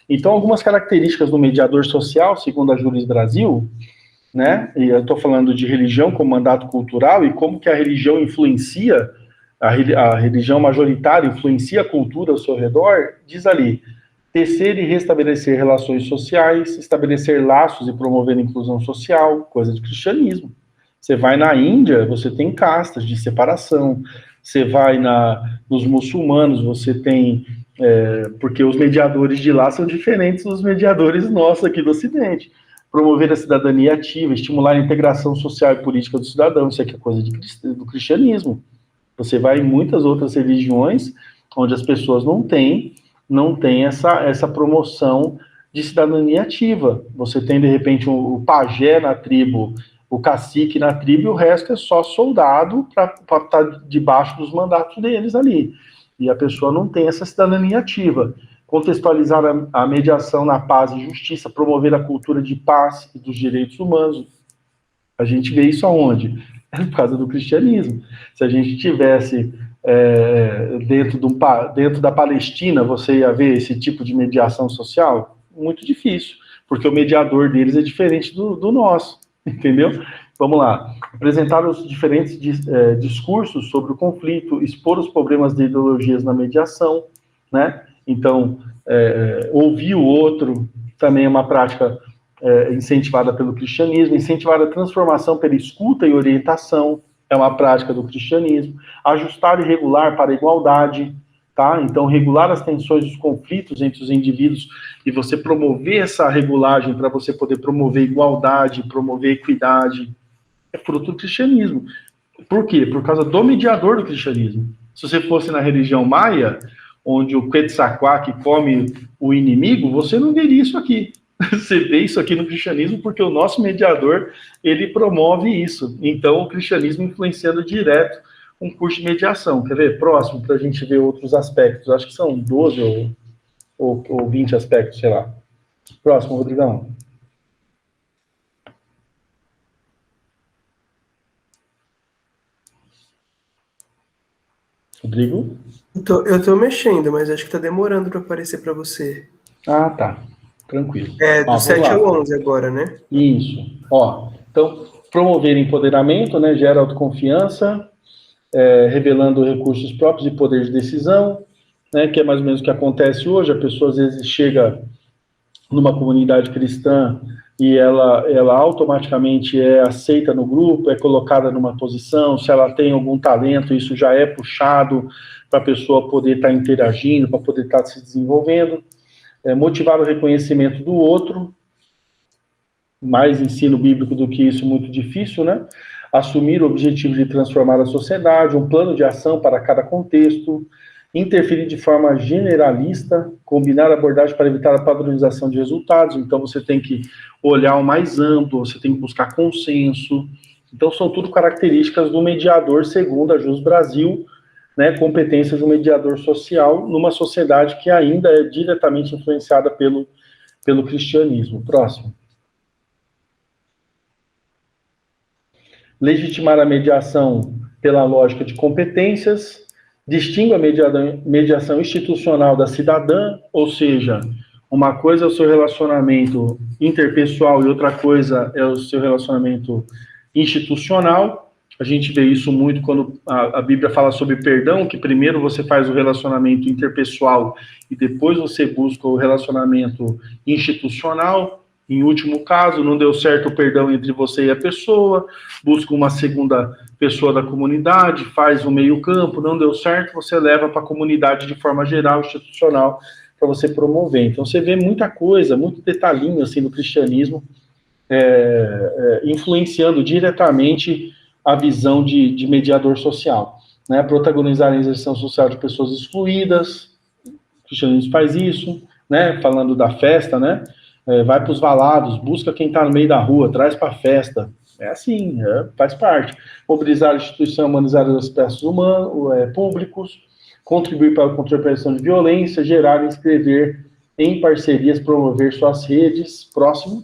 Então, algumas características do mediador social, segundo a Juris Brasil, né? E eu estou falando de religião como mandato cultural e como que a religião influencia, a religião majoritária influencia a cultura ao seu redor, diz ali: tecer e restabelecer relações sociais, estabelecer laços e promover a inclusão social, coisa de cristianismo. Você vai na Índia, você tem castas de separação. Você vai nos muçulmanos, você tem... porque os mediadores de lá são diferentes dos mediadores nossos aqui do Ocidente. Promover a cidadania ativa, estimular a integração social e política do cidadão, isso aqui é coisa do cristianismo. Você vai em muitas outras religiões, onde as pessoas não têm essa promoção de cidadania ativa. Você tem, de repente, o pajé na tribo, o cacique na tribo, e o resto é só soldado para estar debaixo dos mandatos deles ali. E a pessoa não tem essa cidadania ativa. Contextualizar a mediação na paz e justiça, promover a cultura de paz e dos direitos humanos. A gente vê isso aonde? É por causa do cristianismo. Se a gente tivesse dentro da Palestina, você ia ver esse tipo de mediação social? Muito difícil, porque o mediador deles é diferente do nosso, entendeu? Vamos lá. Apresentar os diferentes discursos sobre o conflito, expor os problemas de ideologias na mediação, né? Então, ouvir o outro também é uma prática incentivada pelo cristianismo. Incentivar a transformação pela escuta e orientação é uma prática do cristianismo. Ajustar e regular para a igualdade, tá? Então, regular as tensões dos conflitos entre os indivíduos e você promover essa regulagem para você poder promover igualdade, promover equidade. É fruto do cristianismo. Por quê? Por causa do mediador do cristianismo. Se você fosse na religião maia, onde o Quetzalcoatl come o inimigo, você não veria isso aqui. Você vê isso aqui no cristianismo porque o nosso mediador, ele promove isso. Então, o cristianismo influenciando direto um curso de mediação. Quer ver? Próximo, para a gente ver outros aspectos. Acho que são 12 ou 20 aspectos, sei lá. Próximo, Rodrigão. Rodrigo? Eu tô mexendo, mas acho que tá demorando para aparecer para você. Ah, tá. Tranquilo. É do 7 ao 11 agora, né? Isso. Ó, então, promover empoderamento, né, gera autoconfiança, revelando recursos próprios e poder de decisão, né, que é mais ou menos o que acontece hoje. A pessoa, às vezes, chega numa comunidade cristã e ela automaticamente é aceita no grupo, é colocada numa posição, se ela tem algum talento, isso já é puxado para a pessoa poder estar interagindo, para poder estar se desenvolvendo. Motivar o reconhecimento do outro, mais ensino bíblico do que isso, muito difícil, né? Assumir o objetivo de transformar a sociedade, um plano de ação para cada contexto, interferir de forma generalista, combinar abordagem para evitar a padronização de resultados. Então, você tem que olhar o mais amplo, você tem que buscar consenso. Então, são tudo características do mediador, segundo a Jus Brasil, né, competências do mediador social numa sociedade que ainda é diretamente influenciada pelo cristianismo. Próximo. Legitimar a mediação pela lógica de competências, distingue a mediação institucional da cidadã, ou seja, uma coisa é o seu relacionamento interpessoal e outra coisa é o seu relacionamento institucional. A gente vê isso muito quando a Bíblia fala sobre perdão, que primeiro você faz o relacionamento interpessoal e depois você busca o relacionamento institucional. Em último caso, não deu certo o perdão entre você e a pessoa, busca uma segunda pessoa da comunidade, faz o meio-campo, não deu certo, você leva para a comunidade de forma geral, institucional, para você promover. Então, você vê muita coisa, muito detalhinho assim do cristianismo, influenciando diretamente a visão de mediador social. Né? Protagonizar a inserção social de pessoas excluídas, o cristianismo faz isso, né? Falando da festa, né? Vai para os valados, busca quem está no meio da rua, traz para a festa. É assim, faz parte. Mobilizar a instituição, humanizar os aspectos humanos, públicos, contribuir para a contra-prevenção de violência, gerar e inscrever em parcerias, promover suas redes. Próximo.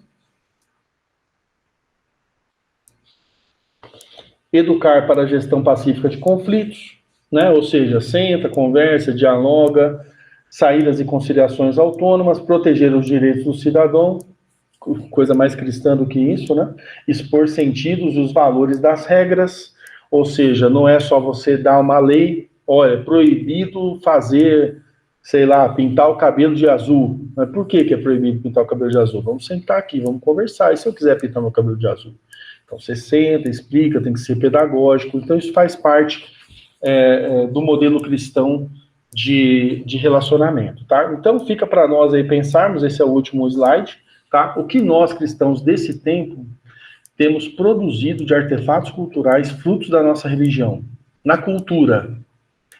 Educar para a gestão pacífica de conflitos, né? Ou seja, senta, conversa, dialoga, saídas e conciliações autônomas, proteger os direitos do cidadão, coisa mais cristã do que isso, né? Expor sentidos e os valores das regras, ou seja, não é só você dar uma lei, olha, é proibido fazer, sei lá, pintar o cabelo de azul. Mas por que é proibido pintar o cabelo de azul? Vamos sentar aqui, vamos conversar, e se eu quiser pintar meu cabelo de azul? Então você senta, explica, tem que ser pedagógico, então isso faz parte do modelo cristão de relacionamento, tá? Então fica para nós aí pensarmos, esse é o último slide, tá? O que nós cristãos desse tempo temos produzido de artefatos culturais frutos da nossa religião. Na cultura,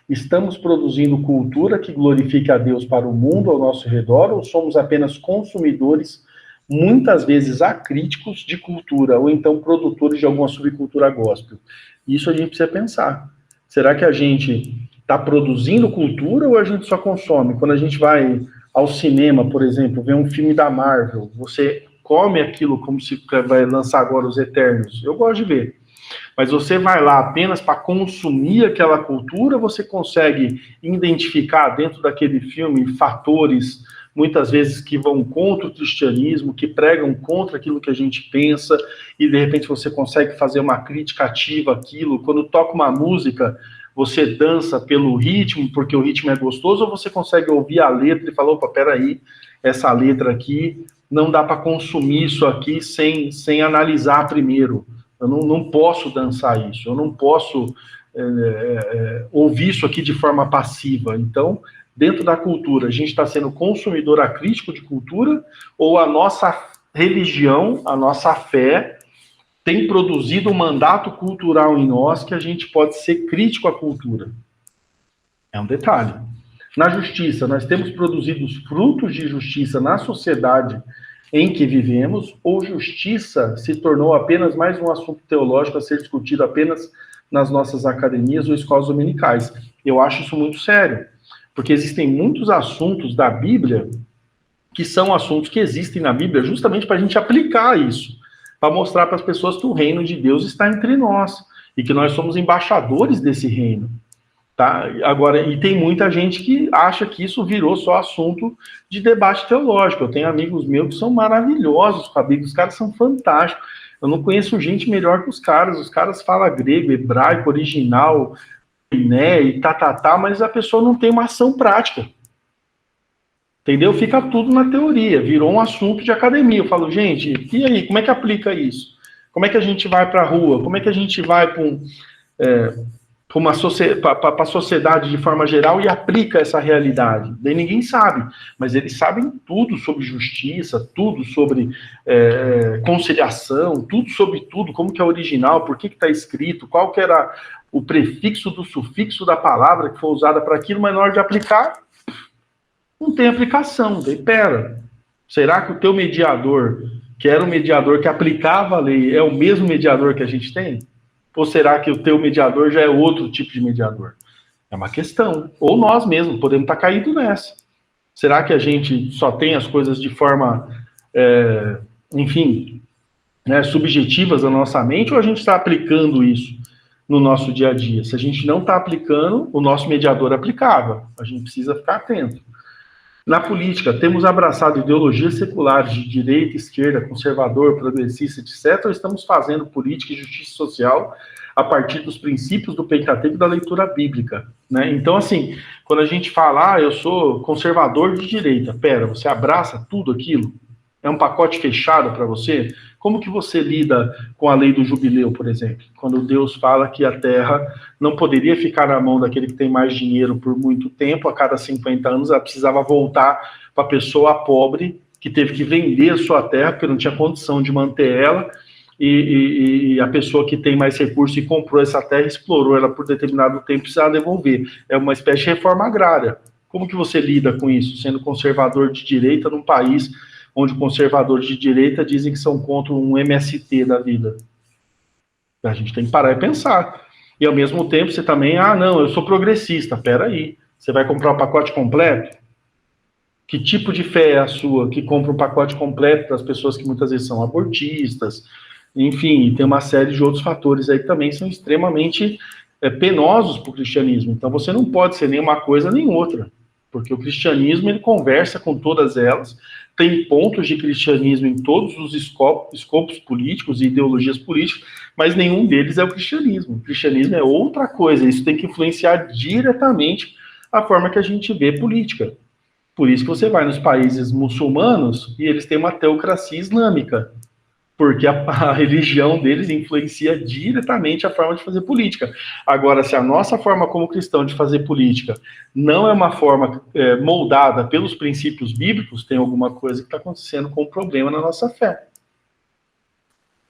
estamos produzindo cultura que glorifique a Deus para o mundo ao nosso redor ou somos apenas consumidores, muitas vezes acríticos de cultura ou então produtores de alguma subcultura gospel? Isso a gente precisa pensar. Será que a gente está produzindo cultura ou a gente só consome? Quando a gente vai ao cinema, por exemplo, ver um filme da Marvel, você come aquilo como se vai lançar agora os Eternos. Eu gosto de ver. Mas você vai lá apenas para consumir aquela cultura, você consegue identificar dentro daquele filme fatores, muitas vezes, que vão contra o cristianismo, que pregam contra aquilo que a gente pensa, e de repente você consegue fazer uma crítica ativa àquilo. Quando toca uma música, você dança pelo ritmo, porque o ritmo é gostoso, ou você consegue ouvir a letra e falar, opa, peraí, essa letra aqui, não dá para consumir isso aqui sem analisar primeiro. Eu não posso dançar isso, eu não posso ouvir isso aqui de forma passiva. Então, dentro da cultura, a gente está sendo consumidor acrítico de cultura ou a nossa religião, a nossa fé tem produzido um mandato cultural em nós que a gente pode ser crítico à cultura. É um detalhe. Na justiça, nós temos produzido os frutos de justiça na sociedade em que vivemos, ou justiça se tornou apenas mais um assunto teológico a ser discutido apenas nas nossas academias ou escolas dominicais? Eu acho isso muito sério, porque existem muitos assuntos da Bíblia que são assuntos que existem na Bíblia justamente para a gente aplicar isso, para mostrar para as pessoas que o reino de Deus está entre nós e que nós somos embaixadores desse reino. Tá? Agora, e tem muita gente que acha que isso virou só assunto de debate teológico. Eu tenho amigos meus que são maravilhosos com a Bíblia, os caras são fantásticos. Eu não conheço gente melhor que os caras falam grego, hebraico, original, né, e mas a pessoa não tem uma ação prática. Entendeu? Fica tudo na teoria, virou um assunto de academia. Eu falo, gente, e aí, como é que aplica isso? Como é que a gente vai para a rua? Como é que a gente vai para a sociedade de forma geral e aplica essa realidade? Daí ninguém sabe, mas eles sabem tudo sobre justiça, tudo sobre conciliação, tudo sobre tudo, como que é original, por que está escrito, qual que era o prefixo do sufixo da palavra que foi usada para aquilo, mas na hora de aplicar, não tem aplicação. Daí, pera, será que o teu mediador, que era o mediador que aplicava a lei, é o mesmo mediador que a gente tem? Ou será que o teu mediador já é outro tipo de mediador? É uma questão. Ou nós mesmos podemos estar caídos nessa. Será que a gente só tem as coisas de forma, subjetivas na nossa mente, ou a gente está aplicando isso no nosso dia a dia? Se a gente não está aplicando, o nosso mediador aplicava. A gente precisa ficar atento. Na política, temos abraçado ideologias seculares de direita, esquerda, conservador, progressista, etc., ou estamos fazendo política e justiça social a partir dos princípios do Pentateuco e da leitura bíblica, né? Então, assim, quando a gente fala, eu sou conservador de direita, pera, você abraça tudo aquilo? É um pacote fechado para você? Como que você lida com a lei do jubileu, por exemplo? Quando Deus fala que a terra não poderia ficar na mão daquele que tem mais dinheiro por muito tempo, a cada 50 anos ela precisava voltar para a pessoa pobre, que teve que vender a sua terra, porque não tinha condição de manter ela, e a pessoa que tem mais recursos e comprou essa terra, explorou ela por determinado tempo, precisava devolver. É uma espécie de reforma agrária. Como que você lida com isso, sendo conservador de direita num país onde conservadores de direita dizem que são contra um MST da vida? A gente tem que parar e pensar. E ao mesmo tempo você também, não, eu sou progressista. Peraí, você vai comprar o pacote completo? Que tipo de fé é a sua que compra um pacote completo para as pessoas que muitas vezes são abortistas? Enfim, tem uma série de outros fatores aí que também são extremamente penosos para o cristianismo. Então você não pode ser nem uma coisa nem outra, porque o cristianismo ele conversa com todas elas, tem pontos de cristianismo em todos os escopos políticos e ideologias políticas, mas nenhum deles é o cristianismo. O cristianismo é outra coisa, isso tem que influenciar diretamente a forma que a gente vê política. Por isso que você vai nos países muçulmanos e eles têm uma teocracia islâmica, porque a religião deles influencia diretamente a forma de fazer política. Agora, se a nossa forma como cristão de fazer política não é uma forma moldada pelos princípios bíblicos, tem alguma coisa que está acontecendo com um problema na nossa fé.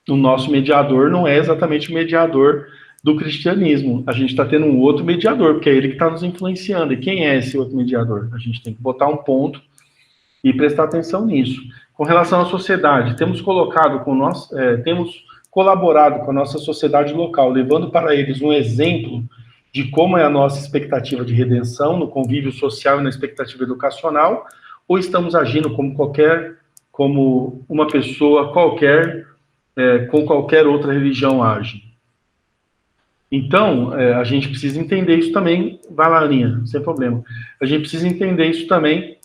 O nosso mediador não é exatamente o mediador do cristianismo. A gente está tendo um outro mediador, porque é ele que está nos influenciando. E quem é esse outro mediador? A gente tem que botar um ponto e prestar atenção nisso. Com relação à sociedade, temos colaborado com a nossa sociedade local, levando para eles um exemplo de como é a nossa expectativa de redenção no convívio social e na expectativa educacional, ou estamos agindo como uma pessoa qualquer, com qualquer outra religião age? Então, a gente precisa entender isso também. Vai lá, Aninha, sem problema. A gente precisa entender isso também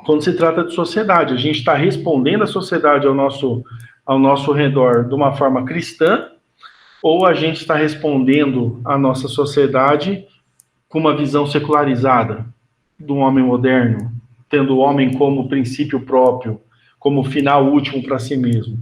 quando se trata de sociedade. A gente está respondendo à sociedade ao nosso redor de uma forma cristã, ou a gente está respondendo à nossa sociedade com uma visão secularizada do homem moderno, tendo o homem como princípio próprio, como final último para si mesmo.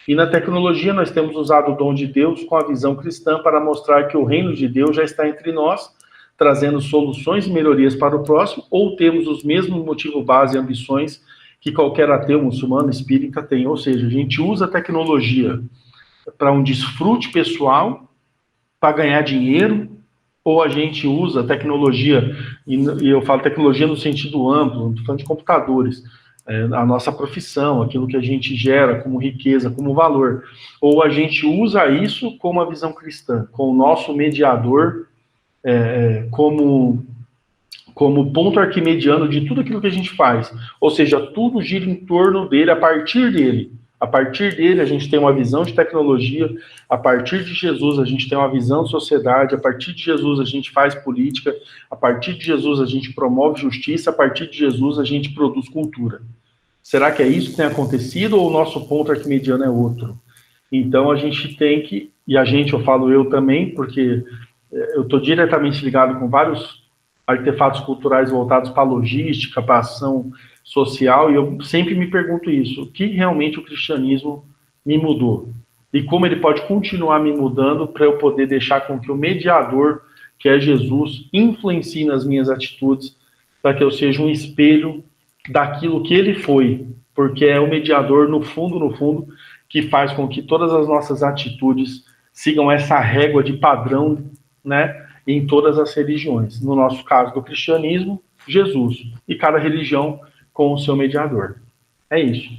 E na tecnologia nós temos usado o dom de Deus com a visão cristã para mostrar que o reino de Deus já está entre nós, trazendo soluções e melhorias para o próximo, ou temos os mesmos motivos base e ambições que qualquer ateu, muçulmano, espírita tem. Ou seja, a gente usa a tecnologia para um desfrute pessoal, para ganhar dinheiro, ou a gente usa tecnologia, e eu falo tecnologia no sentido amplo, não estou falando de computadores, a nossa profissão, aquilo que a gente gera como riqueza, como valor, ou a gente usa isso com uma visão cristã, com o nosso mediador como ponto arquimediano de tudo aquilo que a gente faz. Ou seja, tudo gira em torno dele, a partir dele. A partir dele, a gente tem uma visão de tecnologia, a partir de Jesus, a gente tem uma visão de sociedade, a partir de Jesus, a gente faz política, a partir de Jesus, a gente promove justiça, a partir de Jesus, a gente produz cultura. Será que é isso que tem acontecido ou o nosso ponto arquimediano é outro? Então, a gente tem que, e a gente, eu falo eu também, porque eu estou diretamente ligado com vários artefatos culturais voltados para a logística, para a ação social, e eu sempre me pergunto isso, o que realmente o cristianismo me mudou? E como ele pode continuar me mudando para eu poder deixar com que o mediador, que é Jesus, influencie nas minhas atitudes, para que eu seja um espelho daquilo que ele foi, porque é o mediador, no fundo, que faz com que todas as nossas atitudes sigam essa régua de padrão, né, em todas as religiões. No nosso caso do cristianismo, Jesus. E cada religião com o seu mediador. É isso.